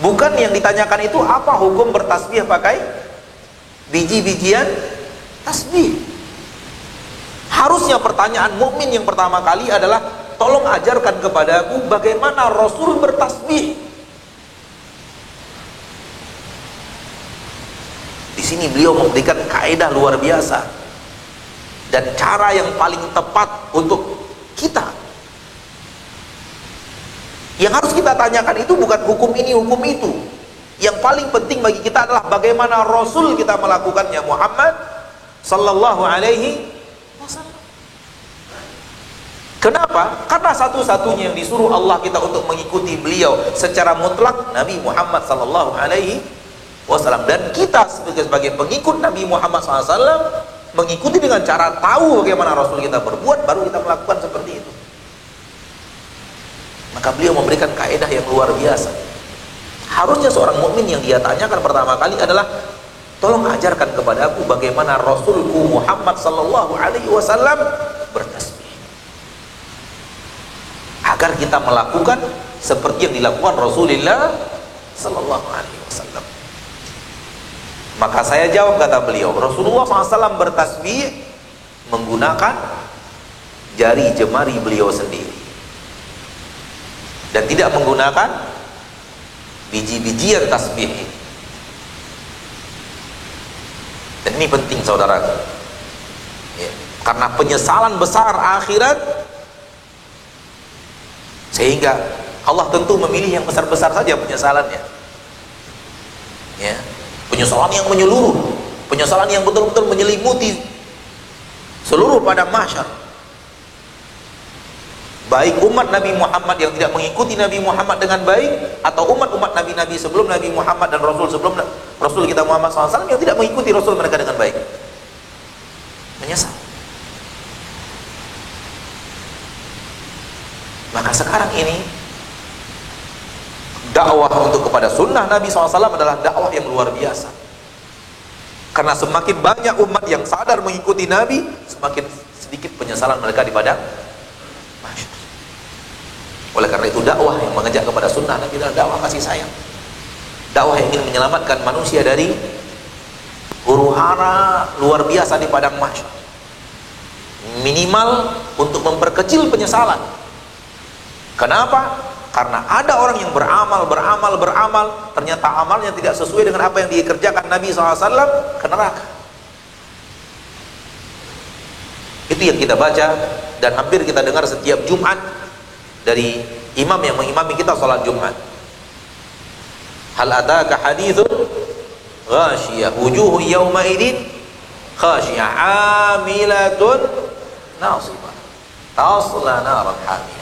Bukan yang ditanyakan itu apa hukum bertasbih pakai biji-bijian tasbih. Harusnya pertanyaan mukmin yang pertama kali adalah, tolong ajarkan kepadaku bagaimana Rasul bertasbih. Di sini beliau memberikan kaidah luar biasa dan cara yang paling tepat untuk kita. Yang harus kita tanyakan itu bukan hukum ini, hukum itu. Yang paling penting bagi kita adalah bagaimana Rasul kita melakukannya, Muhammad sallallahu alaihi wasallam. Kenapa? Karena satu-satunya yang disuruh Allah kita untuk mengikuti beliau secara mutlak, Nabi Muhammad sallallahu alaihi wasallam. Dan kita sebagai pengikut Nabi Muhammad SAW mengikuti dengan cara tahu bagaimana Rasul kita berbuat, baru kita melakukan seperti itu. Maka beliau memberikan kaidah yang luar biasa. Harusnya seorang mukmin yang dia tanyakan pertama kali adalah, tolong ajarkan kepadaku bagaimana Rasulku Muhammad sallallahu alaihi wasallam bertasbih, agar kita melakukan seperti yang dilakukan Rasulullah sallallahu alaihi wasallam. Maka saya jawab, kata beliau, Rasulullah SAW bertasbih menggunakan jari jemari beliau sendiri dan tidak menggunakan biji-bijian tasbih ini. Dan ini penting, saudara. ya. Karena penyesalan besar akhirat, sehingga Allah tentu memilih yang besar-besar saja penyesalannya, ya. Penyesalan yang menyeluruh, penyesalan yang betul-betul menyelimuti seluruh padang mahsyar, baik umat Nabi Muhammad yang tidak mengikuti Nabi Muhammad dengan baik, atau umat-umat Nabi-Nabi sebelum Nabi Muhammad dan Rasul sebelum Rasul kita Muhammad SAW yang tidak mengikuti Rasul mereka dengan baik, menyesal. Maka sekarang ini dakwah untuk kepada sunnah Nabi SAW adalah dakwah yang luar biasa, karena semakin banyak umat yang sadar mengikuti Nabi, semakin sedikit penyesalan mereka di padang mahsyar. Oleh karena itu dakwah yang mengajak kepada sunnah Nabi adalah dakwah kasih sayang, dakwah yang ingin menyelamatkan manusia dari huru-hara luar biasa di padang mahsyar, minimal untuk memperkecil penyesalan. Kenapa? Karena ada orang yang beramal, ternyata amalnya tidak sesuai dengan apa yang dikerjakan Nabi SAW, ke neraka. Itu yang kita baca dan hampir kita dengar setiap Jumat dari imam yang mengimami kita salat Jumat. Hal ataka hadithun ghashiyah wujuhu yawma idin khashiyah amilatun nasibah tasla naran hamiyah.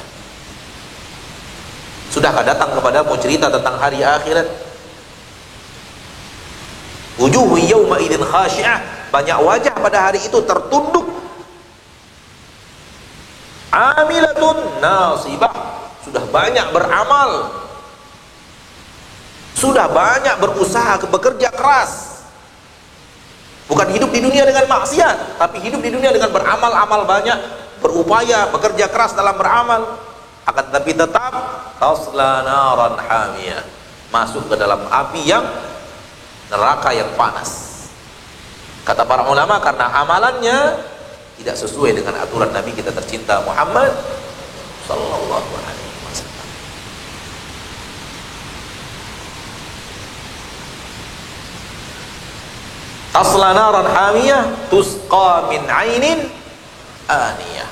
Sudahkah datang kepadamu cerita tentang hari akhirat? Wujuhu yawma idin khashi'ah, banyak wajah pada hari itu tertunduk. Amilatun nasibah, sudah banyak beramal, sudah banyak berusaha, bekerja keras. Bukan hidup di dunia dengan maksiat, tapi hidup di dunia dengan beramal-amal banyak, berupaya, bekerja keras dalam beramal. Akan tetapi tetap tasla naran hamiyah, masuk ke dalam api yang neraka yang panas. Kata para ulama, karena amalannya tidak sesuai dengan aturan Nabi kita tercinta Muhammad sallallahu alaihi wasallam. Tasla naran hamiyah tusqa min ainin aniyah,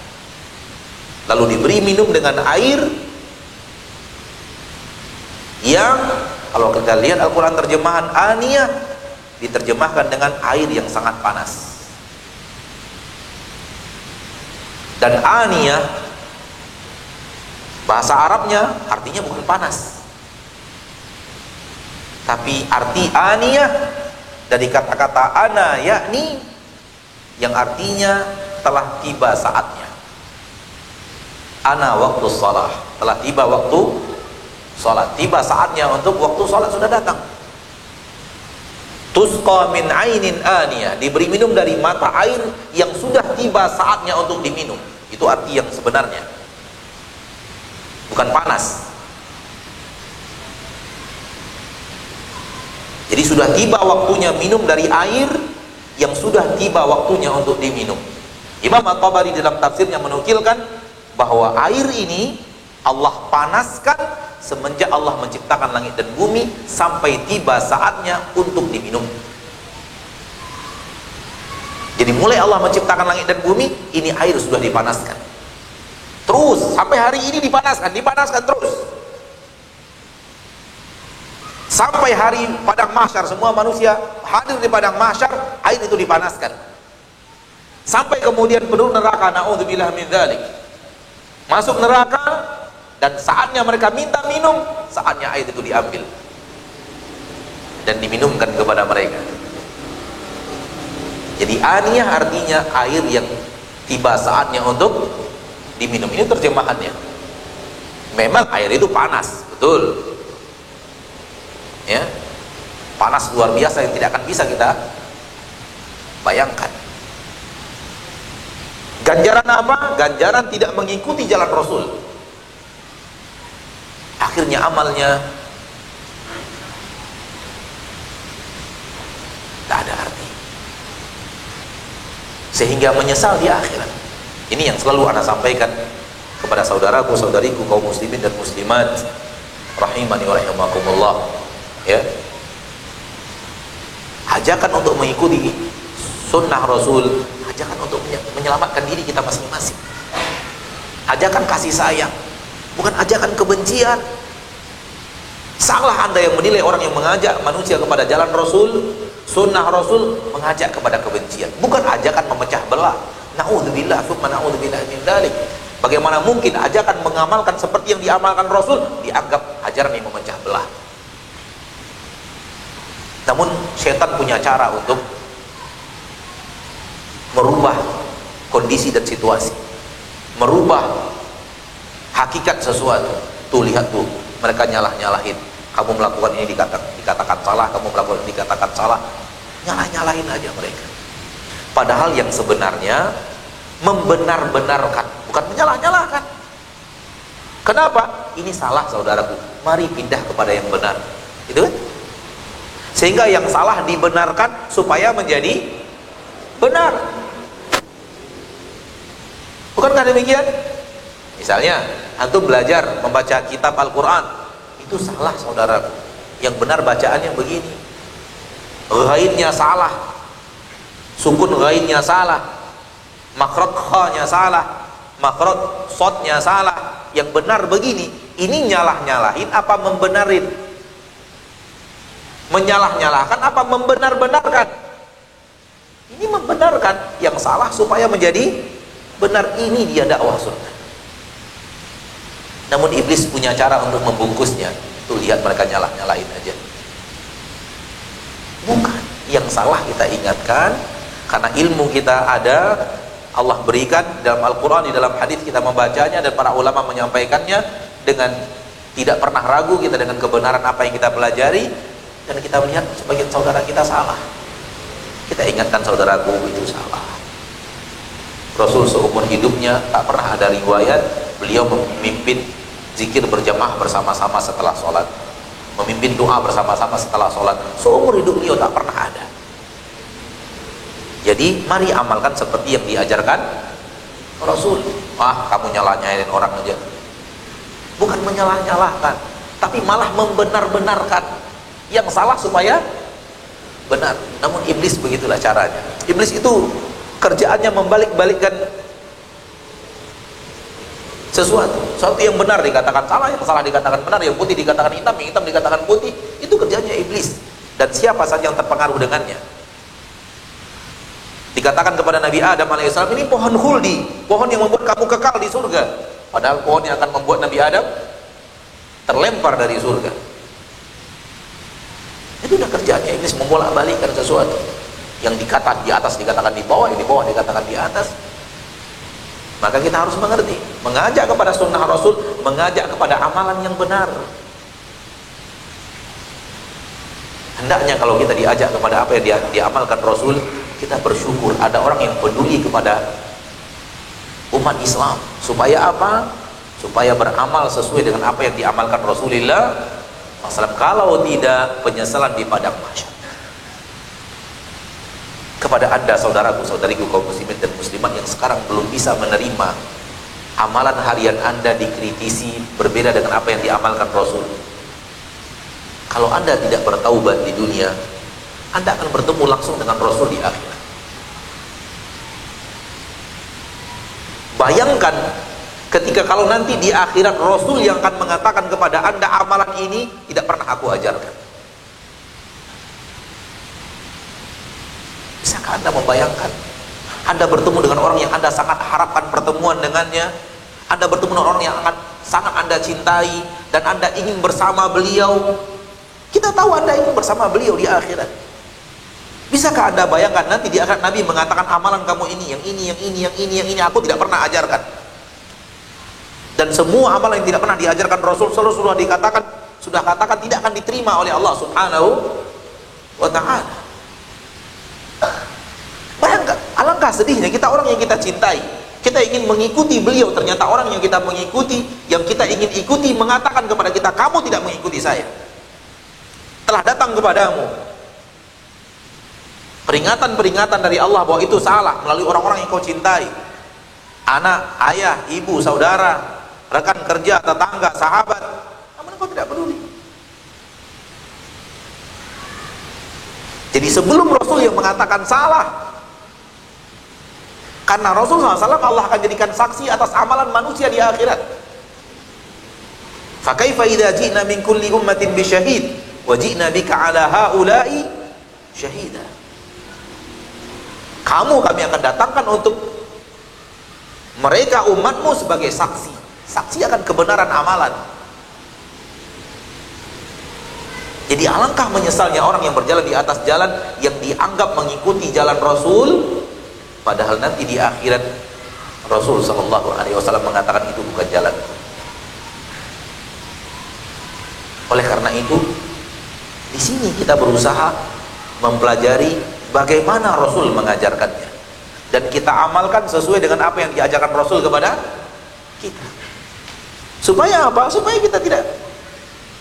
lalu diberi minum dengan air yang, kalau kita lihat Al-Quran terjemahan aniyah, diterjemahkan dengan air yang sangat panas. Dan aniyah bahasa Arabnya artinya bukan panas, tapi arti aniyah dari kata-kata ana, yakni yang artinya telah tiba saatnya. Ana waktu salah, telah tiba waktu salat, tiba saatnya untuk waktu salat sudah datang. Tusqa min ainin aniyah, diberi minum dari mata air yang sudah tiba saatnya untuk diminum. Itu arti yang sebenarnya, bukan panas. Jadi sudah tiba waktunya minum dari air yang sudah tiba waktunya untuk diminum. Imam At-Tabari dalam tafsirnya menukilkan bahwa air ini Allah panaskan semenjak Allah menciptakan langit dan bumi sampai tiba saatnya untuk diminum. Jadi mulai Allah menciptakan langit dan bumi, ini air sudah dipanaskan. Terus sampai hari ini dipanaskan terus. Sampai hari padang mahsyar, semua manusia hadir di padang mahsyar, air itu dipanaskan. Sampai kemudian penduduk neraka, naudzubillah min dzalik, masuk neraka, dan saatnya mereka minta minum, saatnya air itu diambil dan diminumkan kepada mereka. Jadi aniyah artinya air yang tiba saatnya untuk diminum. Ini terjemahannya. Memang air itu panas, betul ya, panas luar biasa yang tidak akan bisa kita bayangkan. Ganjaran apa? Ganjaran tidak mengikuti jalan Rasul. Akhirnya amalnya tak ada arti, sehingga menyesal di akhirat. Ini yang selalu ana sampaikan kepada saudaraku, saudariku, kaum muslimin dan muslimat rahimani wa rahimakumullah, ya. Ajakan untuk mengikuti sunnah Rasul, ajakan untuk menyelamatkan diri kita masing-masing. Ajakan kasih sayang, bukan ajakan kebencian. Salah Anda yang menilai orang yang mengajak manusia kepada jalan Rasul, sunnah Rasul, mengajak kepada kebencian. Bukan ajakan memecah belah. Na'udzubillah, summa na'udzubillah min dzalik. Bagaimana mungkin ajakan mengamalkan seperti yang diamalkan Rasul dianggap ajaran yang memecah belah? Namun setan punya cara untuk merubah kondisi dan situasi, merubah hakikat sesuatu. Tuh lihat tuh, mereka nyalah-nyalahin, kamu melakukan ini dikatakan salah, kamu melakukan ini dikatakan salah, nyalah-nyalahin aja mereka. Padahal yang sebenarnya membenar-benarkan, bukan menyalah-nyalahkan. Kenapa? Ini salah saudaraku, mari pindah kepada yang benar. Itu kan? Sehingga yang salah dibenarkan supaya menjadi benar. Bukankah demikian? Misalnya, antum belajar membaca kitab Al-Quran, itu salah saudaraku. Yang benar bacaannya begini. Ghainnya salah, sukun ghainnya salah, makhraj kha-nya salah, makhraj shad-nya salah. Yang benar begini. Ini nyalah-nyalahin apa membenarin? Menyalah-nyalahkan apa membenar-benarkan? Ini membenarkan yang salah supaya menjadi benar. Ini dia dakwah sunnah. Namun iblis punya cara untuk membungkusnya. Tuh lihat mereka nyalah-nyalahin aja. Bukan, yang salah kita ingatkan, karena ilmu kita ada, Allah berikan dalam Al-Quran, di dalam hadis kita membacanya, dan para ulama menyampaikannya dengan tidak pernah ragu kita dengan kebenaran apa yang kita pelajari. Dan kita melihat sebagian saudara kita salah, kita ingatkan, saudaraku itu salah. Rasul seumur hidupnya tak pernah ada riwayat beliau memimpin zikir berjamaah bersama-sama setelah sholat, memimpin doa bersama-sama setelah sholat. Seumur hidup beliau tak pernah ada. Jadi mari amalkan seperti yang diajarkan Rasul. Kamu nyalah-nyalahin orang aja. Bukan menyalah-nyalahkan, tapi malah membenar-benarkan yang salah supaya benar. Namun iblis begitulah caranya. Iblis itu kerjaannya membalik-balikkan sesuatu yang benar dikatakan salah, yang salah dikatakan benar, yang putih dikatakan hitam, yang hitam dikatakan putih. Itu kerjanya iblis. Dan siapa saja yang terpengaruh dengannya. Dikatakan kepada Nabi Adam alaihissalam, ini pohon khuldi, pohon yang membuat kamu kekal di surga. Padahal pohon yang akan membuat Nabi Adam terlempar dari surga. Itu udah kerjaannya iblis, membolak-balikkan sesuatu. Yang dikatakan di atas dikatakan di bawah, yang di bawah dikatakan di atas. Maka kita harus mengerti, mengajak kepada sunnah Rasul, mengajak kepada amalan yang benar. Hendaknya kalau kita diajak kepada apa yang diamalkan Rasul, kita bersyukur ada orang yang peduli kepada umat Islam. Supaya apa? Supaya beramal sesuai dengan apa yang diamalkan Rasulullah. Kalau tidak, penyesalan di padang mahsyar. Kepada Anda saudaraku, saudariku kaum muslimin dan muslimat yang sekarang belum bisa menerima amalan harian Anda dikritisi berbeda dengan apa yang diamalkan Rasul. Kalau Anda tidak bertaubat di dunia, Anda akan bertemu langsung dengan Rasul di akhirat. Bayangkan ketika kalau nanti di akhirat Rasul yang akan mengatakan kepada Anda, amalan ini tidak pernah aku ajarkan. Bisakah Anda membayangkan? Anda bertemu dengan orang yang Anda sangat harapkan pertemuan dengannya, Anda bertemu dengan orang yang sangat Anda cintai, dan Anda ingin bersama beliau. Kita tahu Anda ingin bersama beliau di akhirat. Bisakah Anda bayangkan nanti di akhirat Nabi mengatakan, amalan kamu ini, yang ini, yang ini, yang ini, yang ini, aku tidak pernah ajarkan. Dan semua amalan yang tidak pernah diajarkan Rasul sudah katakan tidak akan diterima oleh Allah Subhanahu wa ta'ala. Bayangkan, alangkah sedihnya kita, orang yang kita cintai, kita ingin mengikuti beliau, ternyata orang yang kita mengikuti, yang kita ingin ikuti, mengatakan kepada kita, kamu tidak mengikuti saya. Telah datang kepadamu peringatan-peringatan dari Allah bahwa itu salah melalui orang-orang yang kau cintai, anak, ayah, ibu, saudara, rekan kerja, tetangga, sahabat, namun kau tidak peduli. Jadi sebelum Rasul yang mengatakan salah, Karena Rasulullah SAW Allah akan jadikan saksi atas amalan manusia di akhirat. Fa kaifa idza ji'na min kulli ummatin bi syahid wa ji'na bika 'ala haula'i syahida. Kami akan datangkan untuk mereka umatmu sebagai saksi. Saksi akan kebenaran amalan. Jadi alangkah menyesalnya orang yang berjalan di atas jalan yang dianggap mengikuti jalan Rasul, padahal nanti di akhirat Rasul sallallahu alaihi wasallam mengatakan itu bukan jalan. Oleh karena itu, di sini kita berusaha mempelajari bagaimana Rasul mengajarkannya, dan kita amalkan sesuai dengan apa yang diajarkan Rasul kepada kita. Supaya apa? Supaya kita tidak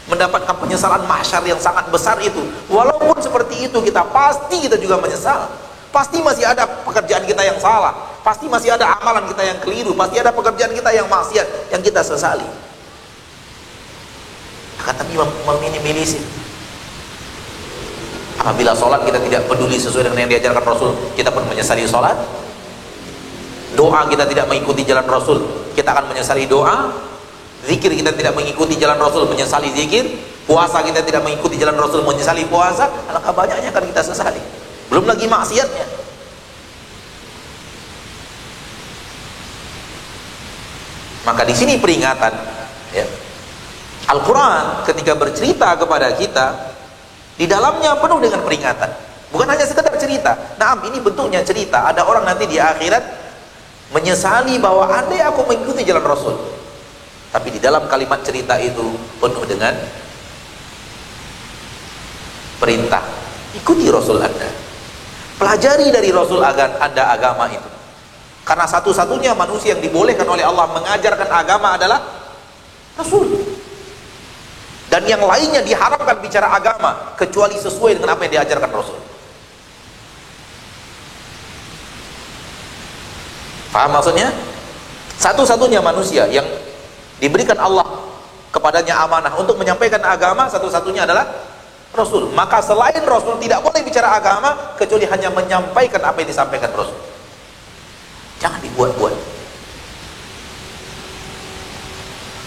mendapatkan penyesalan mahsyar yang sangat besar itu. Walaupun seperti itu, pasti kita juga menyesal. Pasti masih ada pekerjaan kita yang salah, pasti masih ada amalan kita yang keliru, pasti ada pekerjaan kita yang maksiat yang kita sesali. Akan tapi meminimalisir. Apabila sholat kita tidak peduli sesuai dengan yang diajarkan Rasul, kita pun menyesali sholat. Doa kita tidak mengikuti jalan Rasul, kita akan menyesali doa. Zikir kita tidak mengikuti jalan Rasul, menyesali zikir. Puasa kita tidak mengikuti jalan Rasul, menyesali puasa. Alangkah banyaknya akan kita sesali. Belum lagi maksiatnya. Maka di sini peringatan, ya. Al-Quran ketika bercerita kepada kita, di dalamnya penuh dengan peringatan. Bukan hanya sekedar cerita. Nah, ini bentuknya cerita. Ada orang nanti di akhirat menyesali bahwa andai aku mengikuti jalan Rasul. Tapi di dalam kalimat cerita itu penuh dengan perintah. Ikuti Rasul Anda. Pelajari dari Rasul Anda agama itu. Karena satu-satunya manusia yang dibolehkan oleh Allah mengajarkan agama adalah Rasul. Dan yang lainnya diharamkan bicara agama kecuali sesuai dengan apa yang diajarkan Rasul. Paham maksudnya? Satu-satunya manusia yang diberikan Allah kepadanya amanah untuk menyampaikan agama, satu-satunya adalah Rasul. Maka selain Rasul tidak boleh bicara agama kecuali hanya menyampaikan apa yang disampaikan Rasul. Jangan dibuat-buat.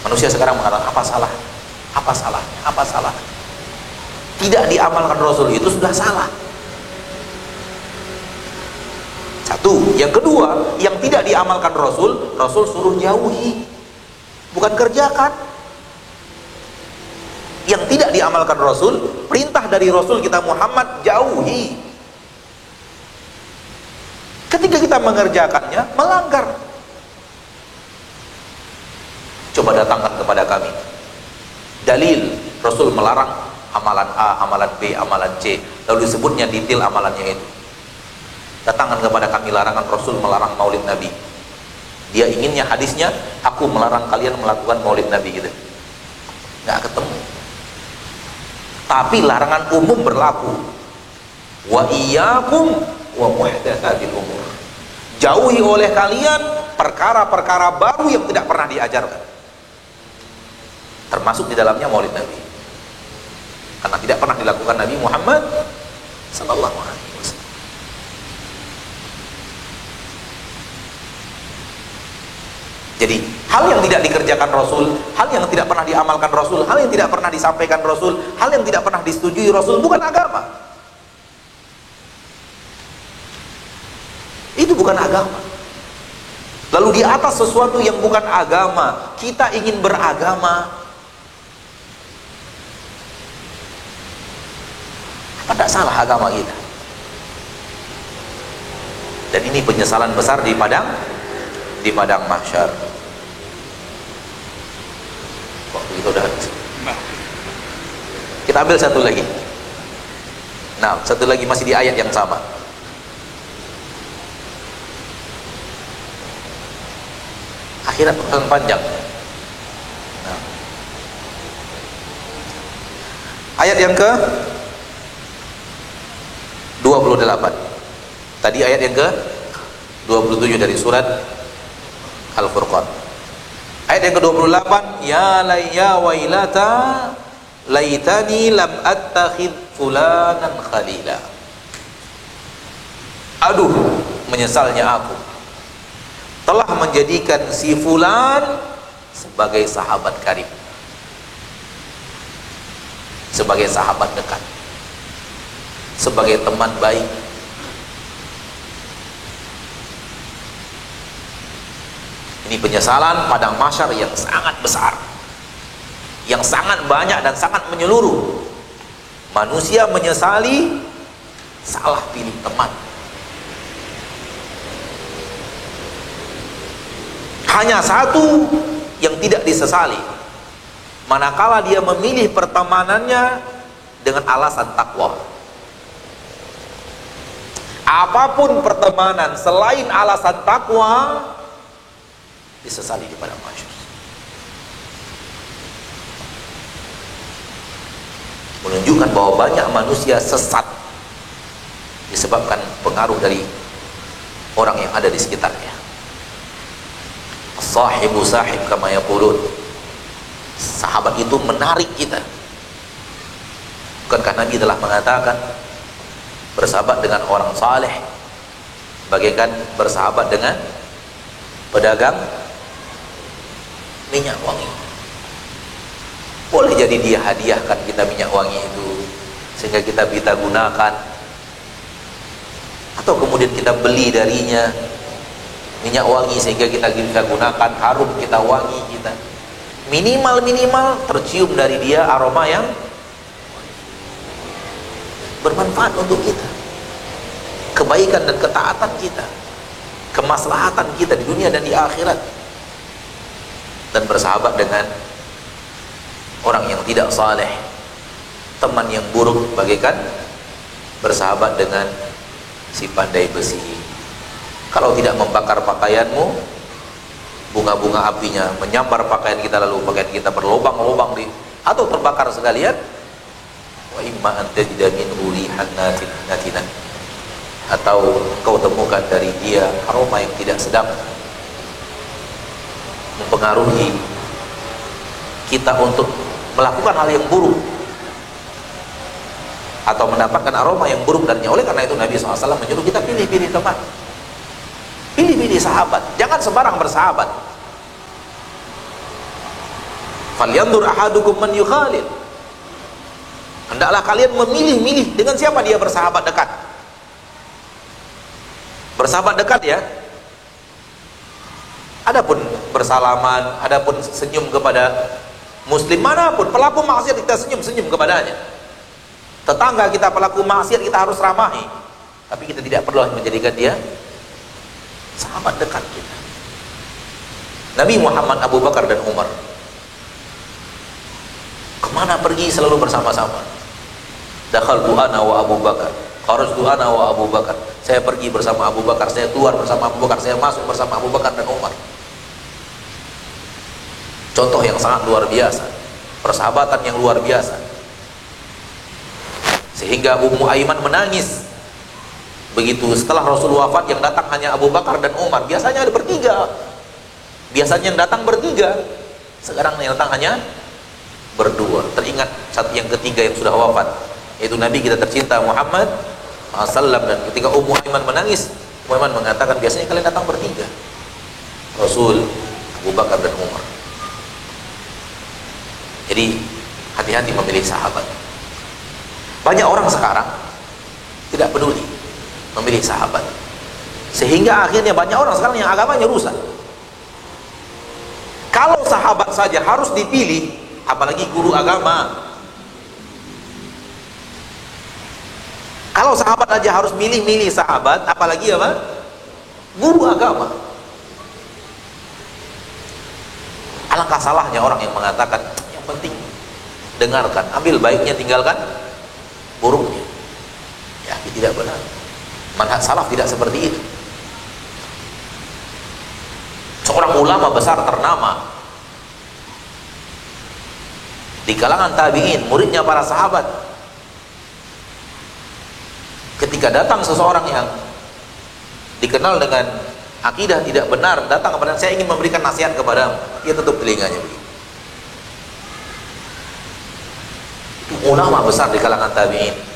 Manusia sekarang mengatakan apa salah? Apa salah? Apa salah? Tidak diamalkan Rasul itu sudah salah. Satu. Yang kedua, yang tidak diamalkan Rasul, Rasul suruh jauhi, bukan kerjakan. Yang tidak diamalkan Rasul, perintah dari Rasul kita Muhammad, jauhi. Ketika kita mengerjakannya, melanggar. Coba datangkan kepada kami dalil Rasul melarang amalan A, amalan B, amalan C, lalu disebutnya detail amalannya itu. Datangkan kepada kami larangan Rasul melarang maulid Nabi. Dia inginnya hadisnya, aku melarang kalian melakukan maulid Nabi gitu. Nggak ketemu. Tapi larangan umum berlaku. Wa iyyakum wa muhdatsatil umur. Jauhi oleh kalian perkara-perkara baru yang tidak pernah diajarkan. Termasuk di dalamnya maulid Nabi. Karena tidak pernah dilakukan Nabi Muhammad sallallahu alaihi wasallam. Jadi, hal yang tidak dikerjakan Rasul, hal yang tidak pernah diamalkan Rasul, hal yang tidak pernah disampaikan Rasul, hal yang tidak pernah disetujui Rasul, bukan agama. Itu bukan agama. Lalu di atas sesuatu yang bukan agama, kita ingin beragama. Apa tidak salah agama kita? Dan ini penyesalan besar di padang mahsyar. Waktu itu udah habis. Kita ambil satu lagi. Nah, satu lagi masih di ayat yang sama. Akhirat akan panjang. Nah. Ayat yang ke 28. Tadi ayat yang ke 27 dari surat Al-Furqan. Ayat yang ke-28, ya wailata laitani lam attakhid fulanan khalila. Aduh, menyesalnya aku. telah menjadikan si fulan sebagai sahabat karib, sebagai sahabat dekat, sebagai teman baik. Ini penyesalan padang mahsyar yang sangat besar, yang sangat banyak dan sangat menyeluruh. Manusia menyesali salah pilih teman. Hanya satu yang tidak disesali, manakala dia memilih pertemanannya dengan alasan takwa. Apapun pertemanan selain alasan takwa, disesali di padang mahsyar. Menunjukkan bahwa banyak manusia sesat disebabkan pengaruh dari orang yang ada di sekitarnya. Sahibu sahib kama yaqulun. Sahabat itu menarik kita. Bukankah Nabi telah mengatakan bersahabat dengan orang saleh bagaikan bersahabat dengan pedagang minyak wangi. Boleh jadi dia hadiahkan kita minyak wangi itu sehingga kita bisa gunakan, atau kemudian kita beli darinya minyak wangi sehingga kita bisa gunakan, harum kita, wangi kita. Minimal tercium dari dia aroma yang bermanfaat untuk kita, kebaikan dan ketaatan kita, kemaslahatan kita di dunia dan di akhirat. Dan bersahabat dengan orang yang tidak saleh, teman yang buruk, bagaikan bersahabat dengan si pandai besi. Kalau tidak membakar pakaianmu, bunga-bunga apinya menyambar pakaian kita, lalu pakaian kita berlubang-lubang atau terbakar sekalian. Wa imma an tajida minhu rihan natinah, atau kau temukan dari dia aroma yang tidak sedap, mempengaruhi kita untuk melakukan hal yang buruk atau mendapatkan aroma yang buruk darinya. Oleh karena itu Nabi SAW menyuruh kita pilih-pilih teman, pilih-pilih sahabat, jangan sembarang bersahabat. Falyanzur ahadukum man yukhalil. Hendaklah kalian memilih-milih dengan siapa dia bersahabat dekat. Bersahabat dekat ya, adapun bersalaman, adapun senyum kepada muslim manapun, pelaku maksiat kita senyum kepadanya. Tetangga kita pelaku maksiat kita harus ramahi, tapi kita tidak perlu menjadikan dia sahabat dekat kita. Nabi Muhammad, Abu Bakar dan Umar kemana pergi selalu bersama-sama. Dakhaltu ana wa Abu Bakar, kharajtu ana wa Abu Bakar. Saya pergi bersama Abu Bakar, saya keluar bersama Abu Bakar, saya masuk bersama Abu Bakar dan Umar. Contoh yang sangat luar biasa, persahabatan yang luar biasa, sehingga Ummu Aiman menangis begitu setelah Rasul wafat. Yang datang hanya Abu Bakar dan Umar. Biasanya ada bertiga, biasanya yang datang bertiga, sekarang yang datang hanya berdua. Teringat satu yang ketiga yang sudah wafat, yaitu Nabi kita tercinta Muhammad SAW. Dan ketika Ummu Aiman menangis, Ummu Aiman mengatakan, biasanya kalian datang bertiga, Rasul, Abu Bakar dan Umar. Jadi hati-hati memilih sahabat. Banyak orang sekarang tidak peduli memilih sahabat, sehingga akhirnya banyak orang sekarang yang agamanya rusak. Kalau sahabat saja harus dipilih, apalagi guru agama. Kalau sahabat aja harus milih-milih sahabat, apalagi apa? Guru agama. Alangkah salahnya orang yang mengatakan yang penting dengarkan, ambil baiknya, tinggalkan buruknya. Ya, tidak benar. Manhaj salaf tidak seperti itu. Seorang ulama besar ternama di kalangan tabi'in, muridnya para sahabat, ketika datang seseorang yang dikenal dengan akidah tidak benar, datang kepada saya ingin memberikan nasihat kepadamu, dia tutup telinganya begitu. Itu ulama besar di kalangan tabi'in.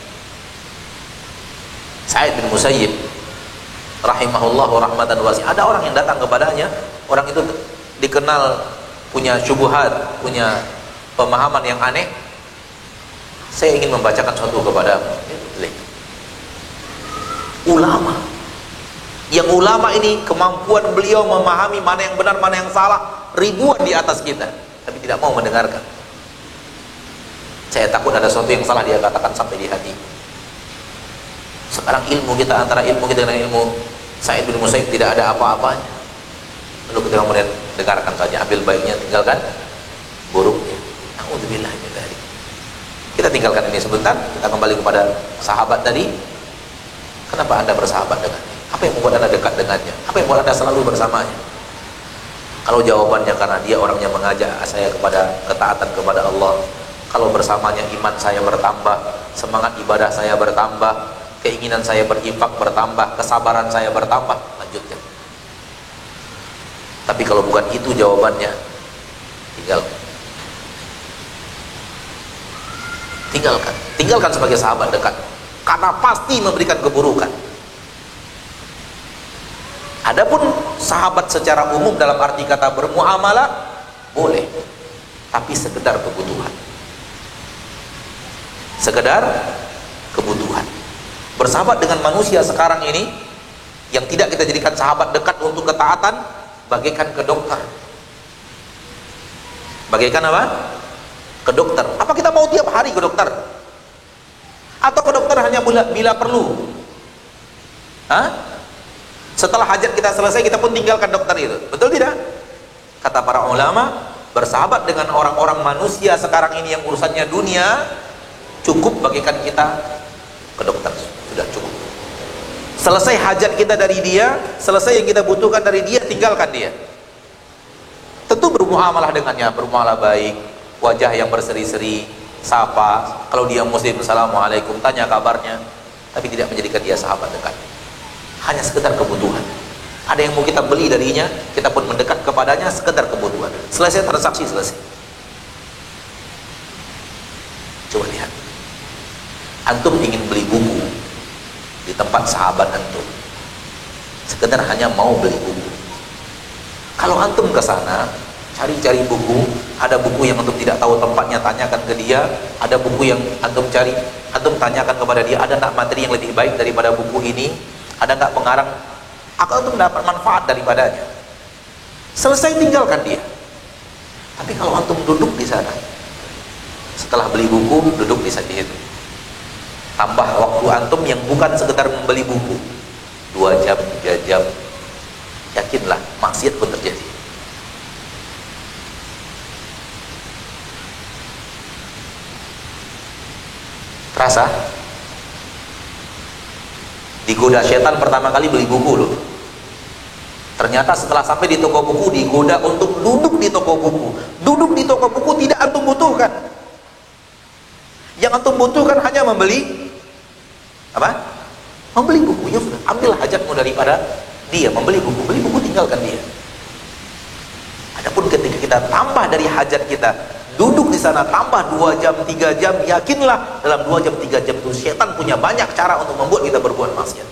Sa'id bin Musayyib rahimahullah rahmatan wasi'ah. Ada orang yang datang kepadanya, orang itu dikenal punya syubhat, punya pemahaman yang aneh. Saya ingin membacakan suatu kepadamu. Ulama, yang ulama ini kemampuan beliau memahami mana yang benar, mana yang salah, ribuan di atas kita, tapi tidak mau mendengarkan. Saya takut ada sesuatu yang salah dia katakan sampai di hati. Sekarang ilmu kita, antara ilmu kita dengan ilmu Sa'id bin Musayyib tidak ada apa-apanya. Lalu kita kemudian dengarkan saja, ambil baiknya, tinggalkan buruknya. Na'udzubillah min dzalik. Kita tinggalkan ini sebentar, kita kembali kepada sahabat tadi. Kenapa Anda bersahabat dengannya? Apa yang membuat Anda dekat dengannya? Apa yang membuat Anda selalu bersamanya? Kalau jawabannya karena dia orangnya mengajak saya kepada ketaatan kepada Allah, kalau bersamanya iman saya bertambah, semangat ibadah saya bertambah, keinginan saya berinfak bertambah, kesabaran saya bertambah, lanjutkan. Tapi kalau bukan itu jawabannya, tinggalkan sebagai sahabat dekat, karena pasti memberikan keburukan. Adapun sahabat secara umum dalam arti kata bermuamalah boleh, tapi sekedar kebutuhan. Bersahabat dengan manusia sekarang ini yang tidak kita jadikan sahabat dekat untuk ketaatan, bagaikan ke dokter. Bagaikan apa? Ke dokter. Apa kita mau tiap hari ke dokter? Atau ke dokter hanya bila perlu? Setelah hajat kita selesai, kita pun tinggalkan dokter itu. Betul tidak? Kata para ulama, bersahabat dengan orang-orang manusia sekarang ini yang urusannya dunia, cukup bagaikan kita ke dokter. Sudah cukup. Selesai hajat kita dari dia, selesai yang kita butuhkan dari dia, tinggalkan dia. Tentu bermuamalah dengannya, bermuamalah baik, wajah yang berseri-seri, sapa, kalau dia muslim, assalamualaikum, tanya kabarnya, tapi tidak menjadikan dia sahabat dekat. Hanya sekedar kebutuhan. Ada yang mau kita beli darinya, kita pun mendekat kepadanya sekedar kebutuhan. Selesai transaksi, selesai. Coba lihat, antum ingin beli buku di tempat sahabat antum, sekedar hanya mau beli buku. Kalau antum ke sana cari-cari buku, ada buku yang antum tidak tahu tempatnya, tanyakan ke dia. Ada buku yang antum cari, antum tanyakan kepada dia, ada tak materi yang lebih baik daripada buku ini, ada nggak pengarang, antum dapat manfaat daripadanya. Selesai, tinggalkan dia. Tapi kalau antum duduk di sana, setelah beli buku, duduk di sana itu, tambah waktu antum yang bukan sekedar membeli buku, 2 jam, 3 jam, yakinlah maksiat pun terjadi. Terasa? Digoda setan pertama kali beli buku loh. Ternyata setelah sampai di toko buku, digoda untuk duduk di toko buku. Duduk di toko buku tidak antum butuhkan. Yang antum butuhkan hanya membeli apa? Membeli buku. Ya sudah, ambil hajatmu daripada dia. Membeli buku, beli buku, tinggalkan dia. Adapun ketika kita tambah dari hajat kita, duduk di sana tambah 2 jam, 3 jam, yakinlah dalam 2 jam, 3 jam itu setan punya banyak cara untuk membuat kita berbuat maksiat.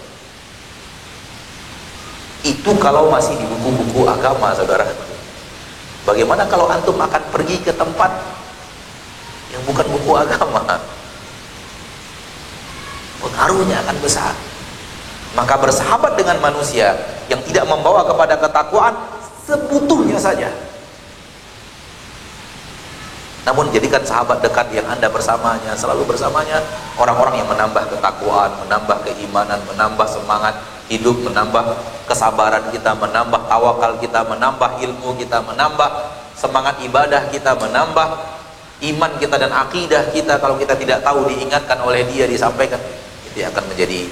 Itu kalau masih di buku-buku agama, saudara. Bagaimana kalau antum akan pergi ke tempat yang bukan buku agama? Pengaruhnya akan besar. Maka bersahabat dengan manusia yang tidak membawa kepada ketakwaan sebutuhnya saja. Namun jadikan sahabat dekat yang Anda bersamanya, selalu bersamanya, orang-orang yang menambah ketakwaan, menambah keimanan, menambah semangat hidup, menambah kesabaran kita, menambah tawakal kita, menambah ilmu kita, menambah semangat ibadah kita, menambah iman kita dan akidah kita. Kalau kita tidak tahu, diingatkan oleh dia, disampaikan, itu akan menjadi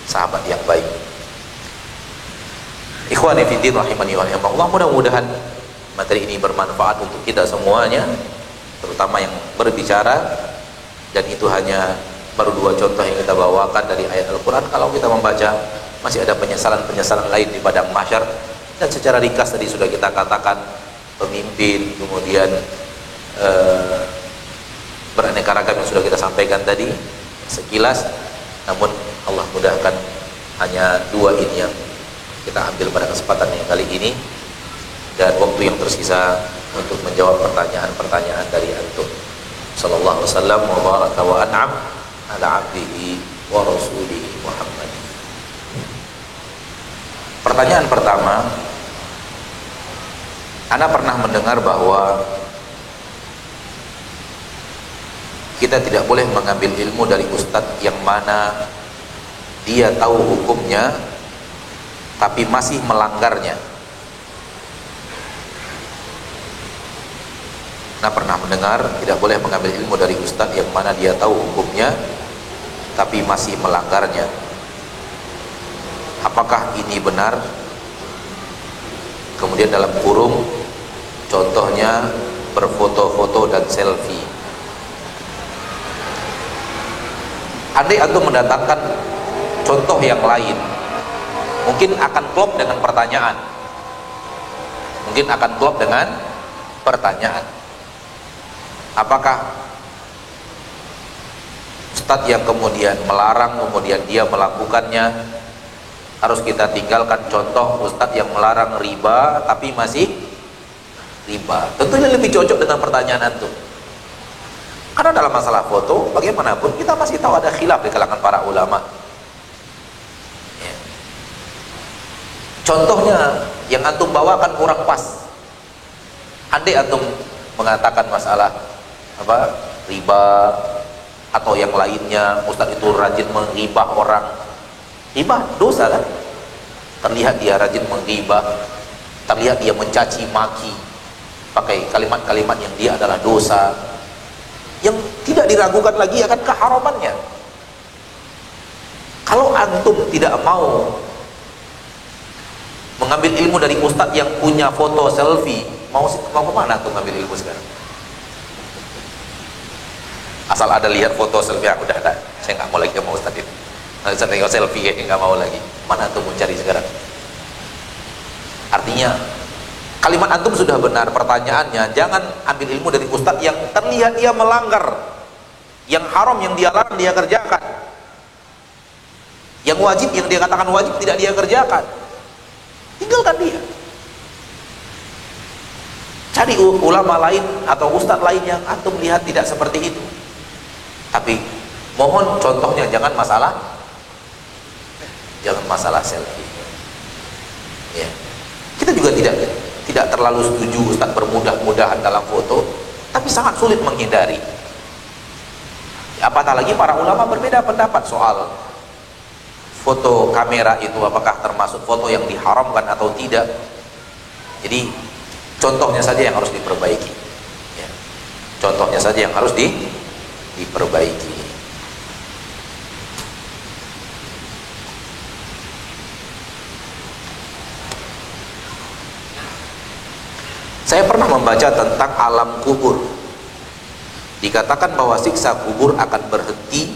sahabat yang baik. Ikhwani fi din rahimani wa rahimakumullah, mudah-mudahan materi ini bermanfaat untuk kita semuanya, terutama yang berbicara. Dan itu hanya baru 2 contoh yang kita bawakan dari ayat Al-Quran. Kalau kita membaca, masih ada penyesalan-penyesalan lain di padang mahsyar. Dan secara ringkas tadi sudah kita katakan, pemimpin, kemudian beraneka ragam yang sudah kita sampaikan tadi sekilas. Namun Allah mudahkan, hanya 2 ini yang kita ambil pada kesempatan yang kali ini dan waktu yang tersisa untuk menjawab pertanyaan-pertanyaan dari antum. Sallallahu alaihi wasallam wa baraka wa an'am ala 'abdihi wa rasulihi Muhammad. Pertanyaan pertama, Anda pernah mendengar bahwa kita tidak boleh mengambil ilmu dari ustadz yang mana dia tahu hukumnya tapi masih melanggarnya. Anda pernah mendengar tidak boleh mengambil ilmu dari ustadz yang mana dia tahu hukumnya tapi masih melanggarnya. Apakah ini benar? Kemudian dalam kurung, contohnya berfoto-foto dan selfie. Andai antum mendatangkan contoh yang lain, mungkin akan klop dengan pertanyaan. Mungkin akan klop dengan pertanyaan. Apakah ustadz yang kemudian melarang, kemudian dia melakukannya, harus kita tinggalkan? Contoh ustadz yang melarang riba tapi masih riba. Tentunya lebih cocok dengan pertanyaan antum. Karena dalam masalah foto, bagaimanapun kita masih tahu ada khilaf di kalangan para ulama. Ya. Contohnya yang antum bawakan kurang pas. Andai antum mengatakan masalah riba atau yang lainnya, ustadz itu rajin menghibah orang. Hibah dosa kan? Terlihat dia rajin menghibah, terlihat dia mencaci maki, pakai kalimat-kalimat yang dia adalah dosa, yang tidak diragukan lagi akan keharamannya. Kalau antum tidak mau mengambil ilmu dari ustadz yang punya foto selfie, mau kemana antum mengambil ilmu sekarang? Asal ada lihat foto selfie, udah ada, saya nggak mau lagi sama ustadz itu. Saya tengok selfie kayaknya nggak mau lagi. Mana antum mau cari sekarang? Artinya kalimat antum sudah benar, pertanyaannya jangan ambil ilmu dari ustadz yang terlihat dia melanggar, yang haram yang dia larang dia kerjakan, yang wajib yang dia katakan wajib tidak dia kerjakan. Tinggalkan dia. Cari ulama lain atau ustadz lain yang antum lihat tidak seperti itu. Tapi mohon contohnya jangan masalah selfie. Ya. Kita juga tidak terlalu setuju ustadz bermudah-mudahan dalam foto, tapi sangat sulit menghindari. Apatah lagi para ulama berbeda pendapat soal foto kamera itu apakah termasuk foto yang diharamkan atau tidak. Jadi contohnya saja yang harus diperbaiki. Ya. Contohnya saja yang harus diperbaiki. Saya pernah membaca tentang alam kubur. Dikatakan bahwa siksa kubur akan berhenti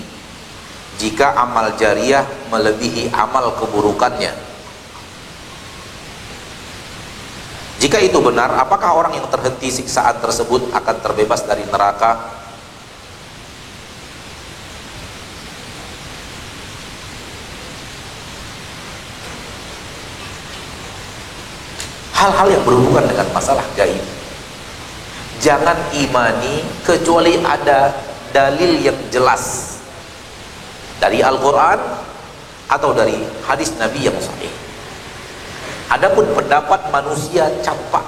jika amal jariah melebihi amal keburukannya. Jika itu benar, apakah orang yang terhenti siksaan tersebut akan terbebas dari neraka? Hal-hal yang berhubungan dengan masalah gaib jangan imani kecuali ada dalil yang jelas dari Al-Quran atau dari hadis Nabi yang sahih. Adapun pendapat manusia campak,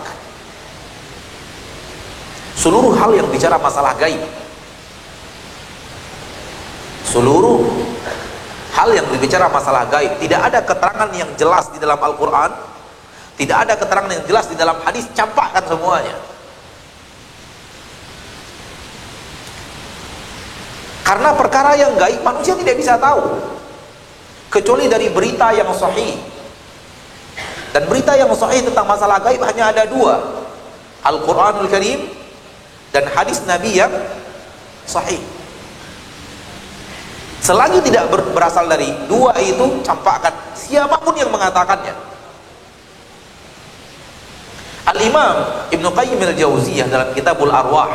seluruh hal yang bicara masalah gaib, seluruh hal yang berbicara masalah gaib, tidak ada keterangan yang jelas di dalam Al-Quran, tidak ada keterangan yang jelas di dalam hadis, campakkan semuanya. Karena perkara yang gaib manusia tidak bisa tahu kecuali dari berita yang sahih. Dan berita yang sahih tentang masalah gaib hanya ada dua, Al-Quranul Karim dan hadis Nabi yang sahih. Selagi tidak berasal dari dua itu, campakkan siapapun yang mengatakannya. Al-Imam Ibnu Qayyim al-Jauziyah dalam Kitabul Arwah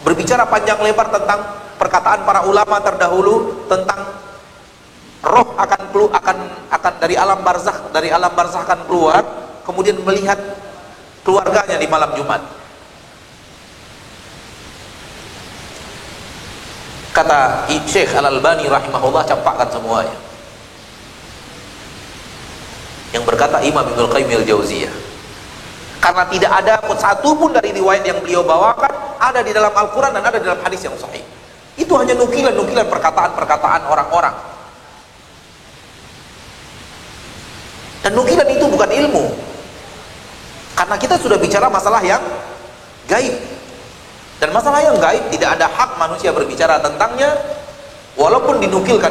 berbicara panjang lebar tentang perkataan para ulama terdahulu tentang roh akan dari alam barzakh akan keluar, kemudian melihat keluarganya di malam Jumat. Kata Syekh Al-Albani rahimahullah, campakkan semuanya. Yang berkata Imam Ibnu Qayyim al-Jauziyah, karena tidak ada satu pun dari riwayat yang beliau bawakan ada di dalam Al-Quran dan ada di dalam hadis yang sahih. Itu hanya nukilan-nukilan perkataan-perkataan orang-orang. Dan nukilan itu bukan ilmu, karena kita sudah bicara masalah yang gaib. Dan masalah yang gaib tidak ada hak manusia berbicara tentangnya. Walaupun dinukilkan,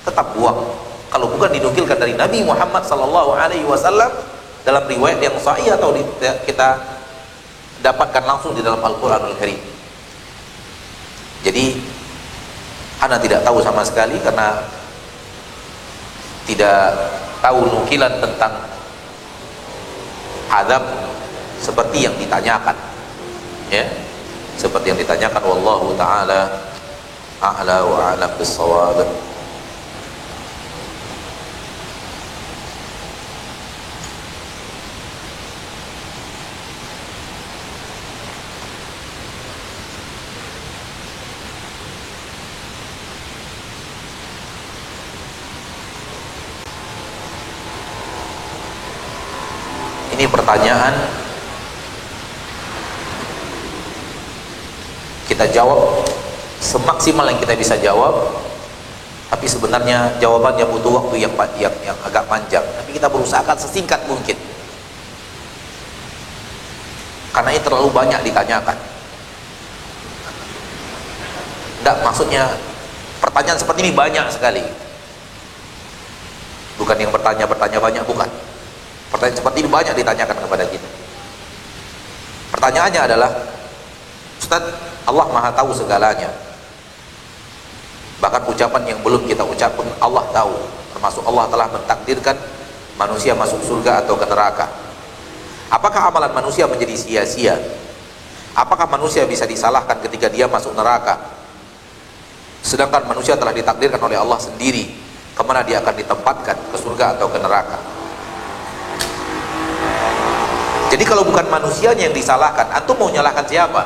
tetap buang. Kalau bukan dinukilkan dari Nabi Muhammad SAW dalam riwayat yang sahih atau kita dapatkan langsung di dalam Al-Quranul Karim. Jadi ana tidak tahu sama sekali, karena tidak tahu nukilan tentang azab seperti yang ditanyakan, ya, seperti yang ditanyakan. Wallahu taala a'la wa a'lam bis-shawab. Ini pertanyaan kita jawab semaksimal yang kita bisa jawab, tapi sebenarnya jawabannya butuh waktu yang agak panjang, tapi kita berusaha sesingkat mungkin, karena ini terlalu banyak ditanyakan. Tidak, maksudnya pertanyaan seperti ini banyak sekali, bukan yang bertanya banyak, bukan. Pertanyaan seperti ini banyak ditanyakan kepada kita. Pertanyaannya adalah, Ustaz, Allah Maha tahu segalanya. Bahkan ucapan yang belum kita ucap pun Allah tahu. Termasuk Allah telah mentakdirkan manusia masuk surga atau ke neraka. Apakah amalan manusia menjadi sia-sia? Apakah manusia bisa disalahkan ketika dia masuk neraka? Sedangkan manusia telah ditakdirkan oleh Allah sendiri kemana dia akan ditempatkan, ke surga atau ke neraka. Jadi kalau bukan manusianya yang disalahkan, antum mau nyalahkan siapa?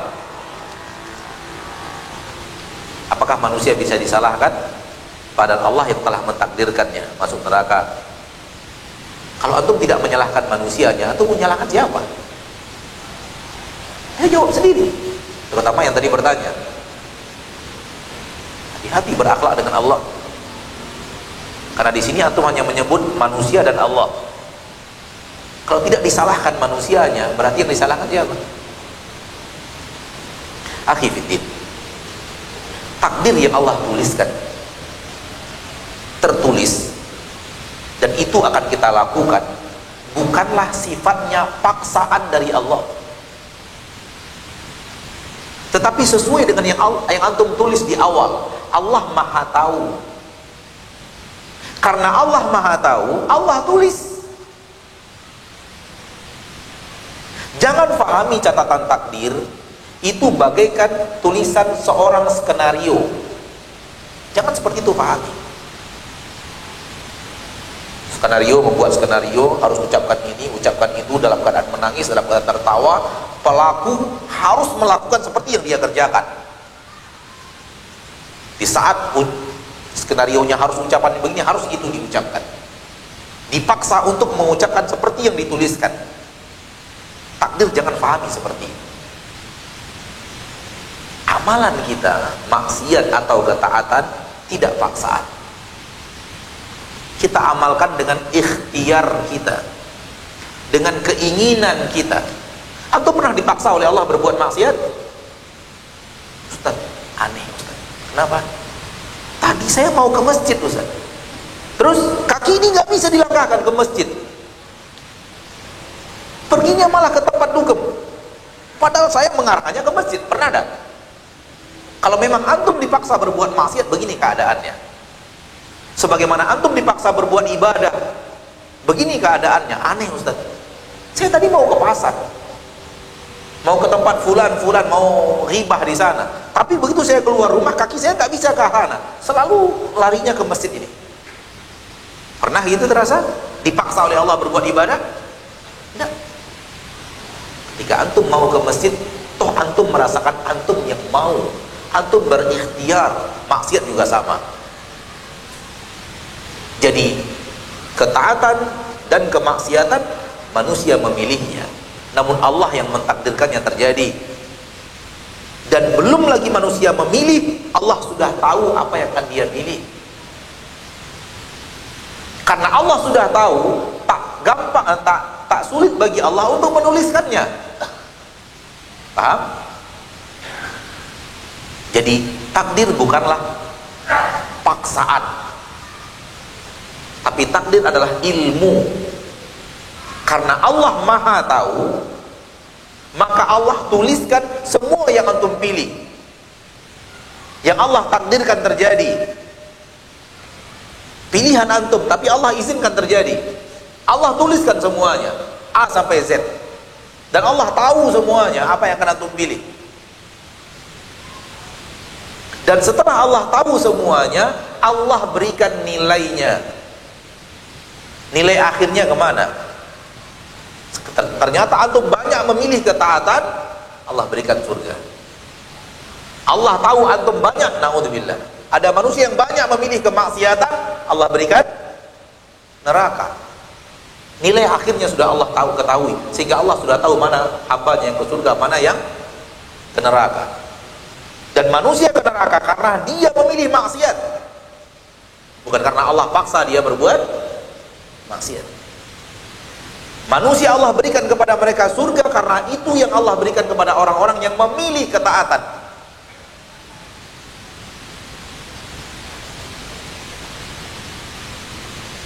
Apakah manusia bisa disalahkan? Padahal Allah yang telah mentakdirkannya masuk neraka. Kalau antum tidak menyalahkan manusianya, antum mau nyalahkan siapa? Ya jawab sendiri. Terutama yang tadi bertanya. Hati-hati berakhlak dengan Allah. Karena di sini antum hanya menyebut manusia dan Allah. Kalau tidak disalahkan manusianya, berarti yang disalahkan siapa? Akhi fiddin, takdir yang Allah tuliskan, tertulis, dan itu akan kita lakukan, bukanlah sifatnya paksaan dari Allah, tetapi sesuai dengan yang antum tulis di awal. Allah Maha tahu. Karena Allah Maha tahu, Allah tulis. Jangan fahami catatan takdir itu bagaikan tulisan seorang skenario. Jangan seperti itu pahami. Skenario, membuat skenario, harus ucapkan ini, ucapkan itu, dalam keadaan menangis, dalam keadaan tertawa. Pelaku harus melakukan seperti yang dia kerjakan. Di saat skenarionya harus ucapan begini, harus itu diucapkan. Dipaksa untuk mengucapkan seperti yang dituliskan. Takdir jangan pahami seperti itu. Amalan kita, maksiat atau ketaatan, tidak paksaan. Kita amalkan dengan ikhtiar kita, dengan keinginan kita. Atau pernah dipaksa oleh Allah berbuat maksiat? Ustaz, aneh Ustaz. Kenapa? Tadi saya mau ke masjid Ustaz, terus kaki ini nggak bisa dilangkahkan ke masjid, perginya malah ke tempat dugem, padahal saya mengarahnya ke masjid. Pernah ada? Kalau memang antum dipaksa berbuat maksiat, begini keadaannya. Sebagaimana antum dipaksa berbuat ibadah, begini keadaannya. Aneh Ustaz, saya tadi mau ke pasar, mau ke tempat fulan, mau ghibah di sana. Tapi begitu saya keluar rumah, kaki saya nggak bisa ke sana, selalu larinya ke masjid ini. Pernah gitu terasa? Dipaksa oleh Allah berbuat ibadah? Tidak. Ketika antum mau ke masjid, toh antum merasakan antum yang mau, antum berikhtiar. Maksiat juga sama. Jadi ketaatan dan kemaksiatan manusia memilihnya, namun Allah yang mentakdirkannya terjadi. Dan belum lagi manusia memilih, Allah sudah tahu apa yang akan dia pilih. Karena Allah sudah tahu, tak gampang, tak sulit bagi Allah untuk menuliskannya. Paham? Jadi takdir bukanlah paksaan, tapi takdir adalah ilmu. Karena Allah Maha tahu, maka Allah tuliskan semua yang antum pilih, yang Allah takdirkan terjadi. Pilihan antum, tapi Allah izinkan terjadi. Allah tuliskan semuanya, A sampai Z. Dan Allah tahu semuanya apa yang akan antum pilih. Dan setelah Allah tahu semuanya, Allah berikan nilainya. Nilai akhirnya kemana? Ternyata antum banyak memilih ketaatan, Allah berikan surga. Allah tahu antum banyak, naudzubillah, ada manusia yang banyak memilih kemaksiatan, Allah berikan neraka. Nilai akhirnya sudah Allah ketahui, sehingga Allah sudah tahu mana hambanya yang ke surga, mana yang ke neraka. Dan manusia ke neraka karena dia memilih maksiat, bukan karena Allah paksa dia berbuat maksiat. Manusia Allah berikan kepada mereka surga karena itu yang Allah berikan kepada orang-orang yang memilih ketaatan.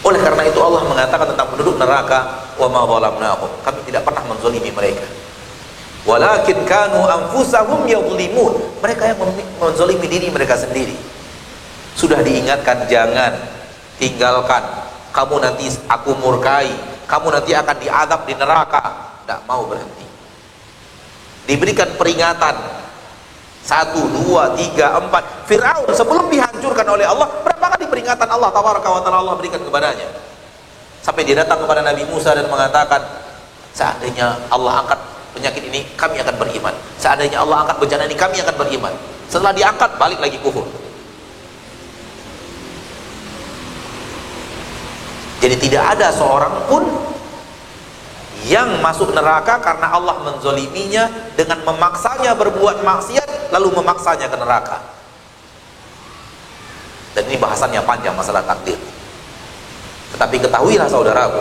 Oleh karena itu Allah mengatakan tentang penduduk neraka, wa ma zalamnahum, kami tidak pernah menzalimi mereka, walakin kanu anfusahum yadhlimun, mereka yang menzalimi diri mereka sendiri. Sudah diingatkan, jangan, tinggalkan, kamu nanti aku murkai, kamu nanti akan diazab di neraka, tidak mau berhenti. Diberikan peringatan 1, 2, 3, 4. Fir'aun sebelum dihancurkan oleh Allah, berapa kali peringatan Allah tabaraka wa ta'ala Allah berikan kepadanya, sampai dia datang kepada Nabi Musa dan mengatakan, seandainya Allah angkat penyakit ini, kami akan beriman. Seandainya Allah angkat bencana ini, kami akan beriman. Setelah diangkat, balik lagi kufur. Jadi tidak ada seorang pun yang masuk neraka karena Allah menzoliminya dengan memaksanya berbuat maksiat, lalu memaksanya ke neraka. Dan ini bahasannya panjang, masalah takdir. Tetapi ketahuilah saudaraku,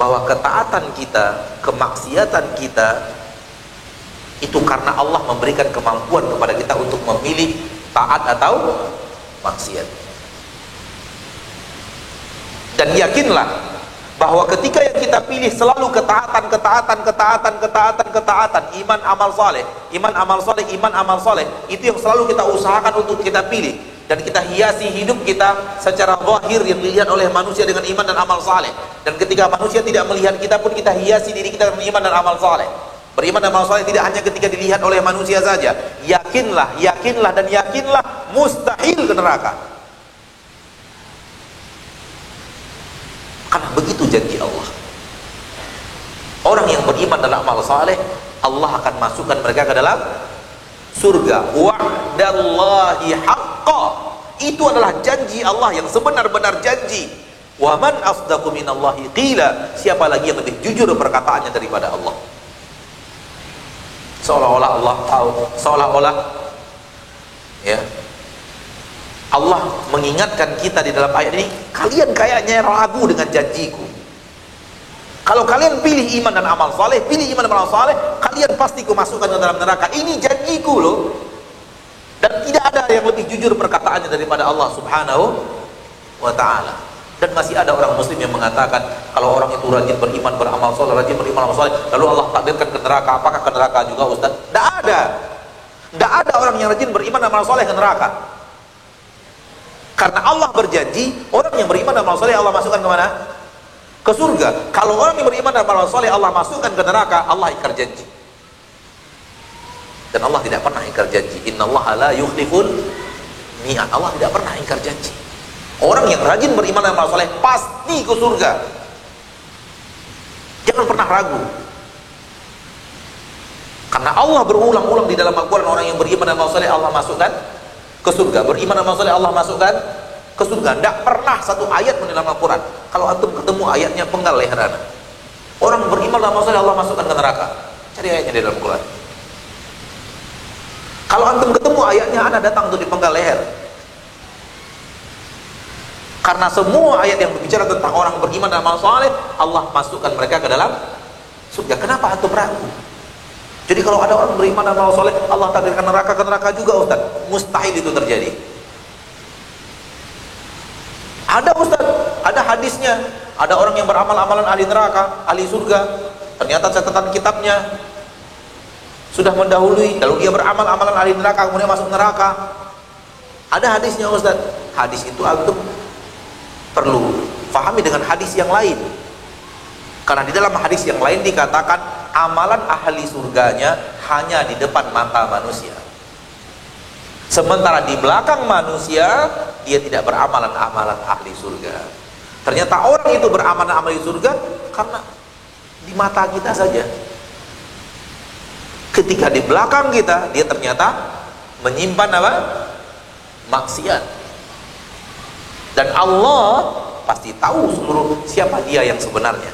bahwa ketaatan kita, kemaksiatan kita, itu karena Allah memberikan kemampuan kepada kita untuk memilih taat atau maksiat. Dan yakinlah bahwa ketika yang kita pilih selalu ketaatan, iman amal soleh, itu yang selalu kita usahakan untuk kita pilih, dan kita hiasi hidup kita secara zahir yang dilihat oleh manusia dengan iman dan amal soleh. Dan ketika manusia tidak melihat kita pun, kita hiasi diri kita dengan iman dan amal soleh. Beriman dan amal soleh tidak hanya ketika dilihat oleh manusia saja. Yakinlah, dan yakinlah, mustahil ke neraka. Karena begitu janji Allah. Orang yang beriman dalam amal saleh, Allah akan masukkan mereka ke dalam surga. Wa'dallahi haqqa, itu adalah janji Allah yang sebenar-benar janji. Wa man asdaqu minallahi qila, siapa lagi yang lebih jujur perkataannya daripada Allah. Seolah-olah Allah tahu, seolah-olah ya, Allah mengingatkan kita di dalam ayat ini, kalian kayaknya ragu dengan janjiku. Kalau kalian pilih iman dan amal saleh, kalian pasti kumasukkan ke dalam neraka. Ini janjiku loh. Dan tidak ada yang lebih jujur perkataannya daripada Allah subhanahu wa ta'ala. Dan masih ada orang muslim yang mengatakan, kalau orang itu rajin beriman, beramal saleh, lalu Allah takdirkan ke neraka, apakah ke neraka juga Ustaz? Tidak ada. Tidak ada orang yang rajin beriman dan amal saleh ke neraka. Karena Allah berjanji, orang yang beriman dan amal saleh Allah masukkan ke mana? Ke surga. Kalau orang yang beriman dan amal saleh Allah masukkan ke neraka, Allah ingkar janji. Dan Allah tidak pernah ingkar janji. Innallaha la yukhliful mi'ad. Allah tidak pernah ingkar janji. Orang yang rajin beriman dan amal soleh pasti ke surga. Jangan pernah ragu. Karena Allah berulang-ulang di dalam Al-Quran, orang yang beriman dan amal soleh Allah masukkan ke surga. Beriman dan amal soleh Allah masukkan ke surga. Tidak pernah satu ayat di dalam Al-Quran. Kalau antum ketemu ayatnya, penggal leher anda. Orang beriman dan amal soleh Allah masukkan ke neraka. Cari ayatnya di dalam Al-Quran. Kalau antum ketemu ayatnya, anda datang untuk dipenggal leher. Karena semua ayat yang berbicara tentang orang beriman dan amal soleh, Allah masukkan mereka ke dalam surga. Kenapa antum ragu? Jadi kalau ada orang beriman dan amal soleh, Allah takdirkan neraka, ke neraka juga, Ustaz. Mustahil itu terjadi. Ada, Ustaz, ada hadisnya. Ada orang yang beramal amalan ahli neraka, ahli surga. Ternyata catatan kitabnya sudah mendahului, lalu dia beramal amalan ahli neraka, kemudian masuk neraka. Ada hadisnya, Ustaz. Hadis itu antum perlu fahami dengan hadis yang lain. Karena di dalam hadis yang lain dikatakan amalan ahli surganya hanya di depan mata manusia. Sementara di belakang manusia dia tidak beramalan amalan ahli surga. Ternyata orang itu beramalan ahli surga karena di mata kita saja. Ketika di belakang kita dia ternyata menyimpan apa? Maksiat. Dan Allah pasti tahu seluruh siapa dia yang sebenarnya.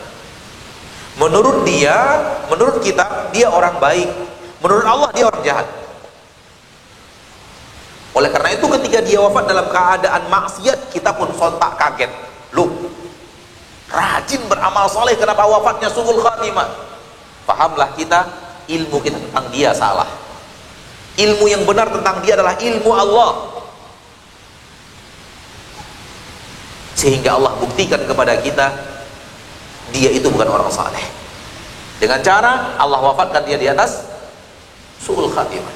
Menurut dia, menurut kita, dia orang baik. Menurut Allah, dia orang jahat. Oleh karena itu ketika dia wafat dalam keadaan maksiat, kita pun sontak kaget. Loh, rajin beramal soleh, kenapa wafatnya su'ul khatimah? Pahamlah kita, ilmu kita tentang dia salah. Ilmu yang benar tentang dia adalah ilmu Allah. Sehingga Allah buktikan kepada kita dia itu bukan orang saleh. Dengan cara Allah wafatkan dia di atas su'ul khatimah.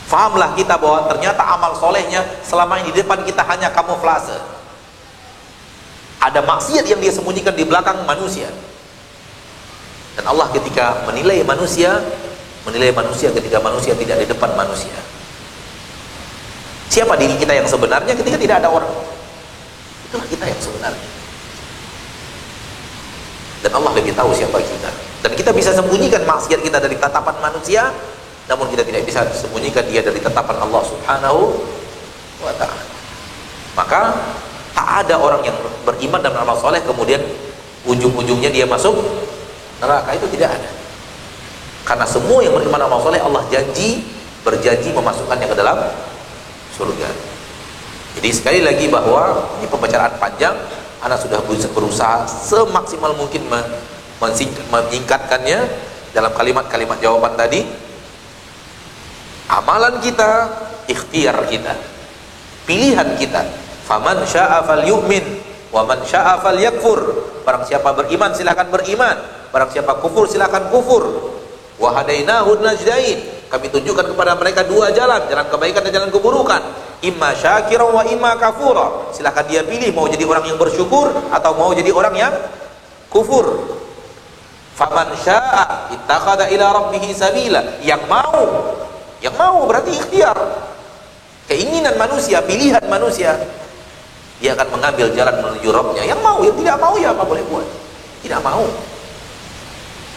Fahamlah kita bahwa ternyata amal solehnya selama ini di depan kita hanya kamuflase. Ada maksiat yang dia sembunyikan di belakang manusia. Dan Allah ketika menilai manusia ketika manusia tidak di depan manusia. Siapa diri kita yang sebenarnya ketika tidak ada orang? Itulah kita yang sebenarnya. Dan Allah lebih tahu siapa kita. Dan kita bisa sembunyikan maksiat kita dari tatapan manusia, namun kita tidak bisa sembunyikan dia dari tatapan Allah Subhanahu wa ta'ala. Maka tak ada orang yang beriman dan beramal soleh kemudian ujung-ujungnya dia masuk neraka. Itu tidak ada. Karena semua yang beriman dan beramal soleh Allah berjanji memasukkannya ke dalam surga. Jadi sekali lagi bahwa ini pembicaraan panjang, Anda sudah berusaha semaksimal mungkin menyingkatkannya dalam kalimat-kalimat jawaban tadi. Amalan kita, ikhtiar kita, pilihan kita. Faman syaa falyu'min wa man syaa falyakfur. Barang siapa beriman silakan beriman, barang siapa kufur silakan kufur. Wa hadainahu najdain. Kami tunjukkan kepada mereka dua jalan, jalan kebaikan dan jalan keburukan. Imma syakiran wa imma kafura. Silakan dia pilih mau jadi orang yang bersyukur atau mau jadi orang yang kufur. Faman syaa ittakhadha ila rabbih sabila. Yang mau berarti ikhtiar. Keinginan manusia, pilihan manusia. Dia akan mengambil jalan menuju Rabbnya. Yang mau, yang tidak mau ya apa boleh buat. Tidak mau.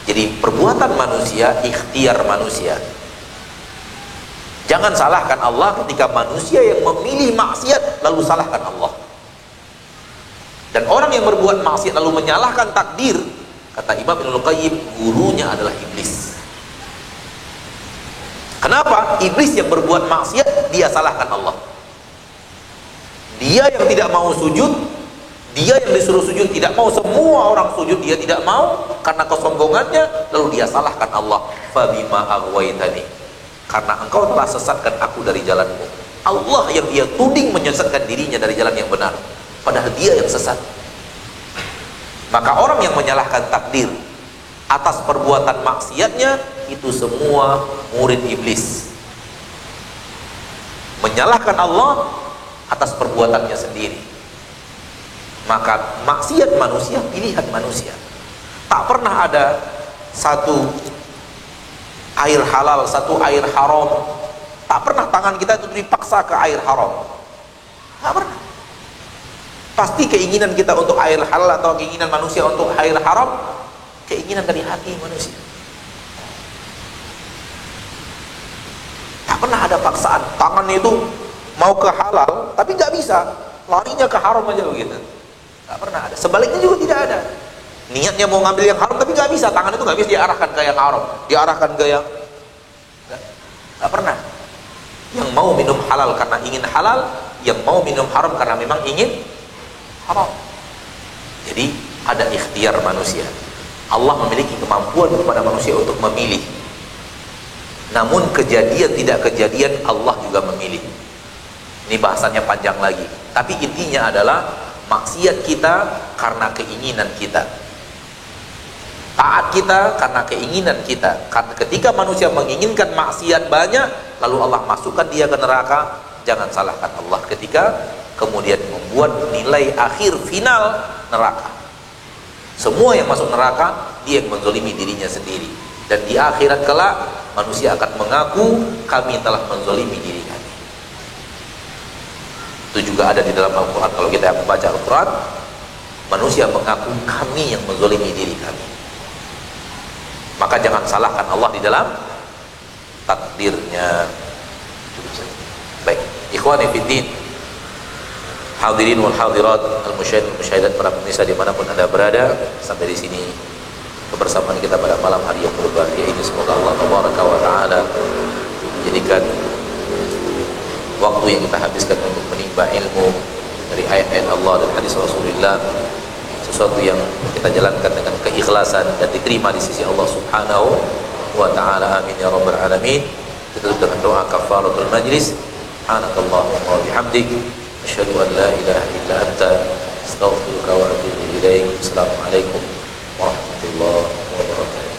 Jadi perbuatan manusia, ikhtiar manusia. Jangan salahkan Allah ketika manusia yang memilih maksiat lalu salahkan Allah. Dan orang yang berbuat maksiat lalu menyalahkan takdir, kata Imam Ibnul Qayyim, gurunya adalah iblis. Kenapa? Iblis yang berbuat maksiat dia salahkan Allah. Dia yang tidak mau sujud, dia yang disuruh sujud tidak mau, semua orang sujud dia tidak mau karena kesombongannya, lalu dia salahkan Allah. Fabima aghwaytani, karena engkau telah sesatkan aku dari jalanmu. Allah yang dia tuding menyesatkan dirinya dari jalan yang benar, padahal dia yang sesat. Maka orang yang menyalahkan takdir atas perbuatan maksiatnya, itu semua murid iblis. Menyalahkan Allah atas perbuatannya sendiri. Maka maksiat manusia, pilihan manusia. Tak pernah ada satu air halal, satu air haram. Tak pernah tangan kita itu dipaksa ke air haram. Tak pernah. Pasti keinginan kita untuk air halal atau keinginan manusia untuk air haram, keinginan dari hati manusia. Tak pernah ada paksaan. Tangan itu mau ke halal, tapi nggak bisa. Larinya ke haram aja begitu. Nggak pernah ada. Sebaliknya juga tidak ada. Niatnya mau ngambil yang haram, tapi nggak bisa. Tangan itu nggak bisa diarahkan ke yang haram, diarahkan ke yang nggak pernah. Yang mau minum halal karena ingin halal, yang mau minum haram karena memang ingin haram. Jadi ada ikhtiar manusia. Allah memiliki kemampuan kepada manusia untuk memilih. Namun kejadian tidak kejadian Allah juga memilih. Ini bahasannya panjang lagi. Tapi intinya adalah maksiat kita karena keinginan kita, taat kita karena keinginan kita. Karena ketika manusia menginginkan maksiat banyak, lalu Allah masukkan dia ke neraka, jangan salahkan Allah ketika kemudian membuat nilai akhir final neraka. Semua yang masuk neraka, dia yang menzolimi dirinya sendiri. Dan di akhirat kelak, manusia akan mengaku, kami telah menzolimi diri kami. Itu juga ada di dalam Al-Quran. Kalau kita membaca Al-Quran, manusia mengaku, kami yang menzolimi diri kami. Maka jangan salahkan Allah di dalam takdirnya. Baik, ikhwani fiddin, hadirin wal hadirat, al-musyahidin wal musyahidat, para pemirsa dimanapun Anda berada, sampai di sini kebersamaan kita pada malam hari yang berbahagia ini. Semoga Allah tabaraka wa ta'ala menjadikan waktu yang kita habiskan untuk menimba ilmu dari ayat-ayat Allah dan hadis Rasulullah sesuatu yang kita jalankan dengan keikhlasan dan diterima di sisi Allah subhanahu wa ta'ala. Amin ya rabbal alamin. Kita tutup dengan doa kafaratul majlis. Subhanakallahumma wa bihamdik, asyhadu an la ilaha illa anta, astaghfiruka wa atubu ilaik. Assalamualaikum warahmatullahi wabarakatuh.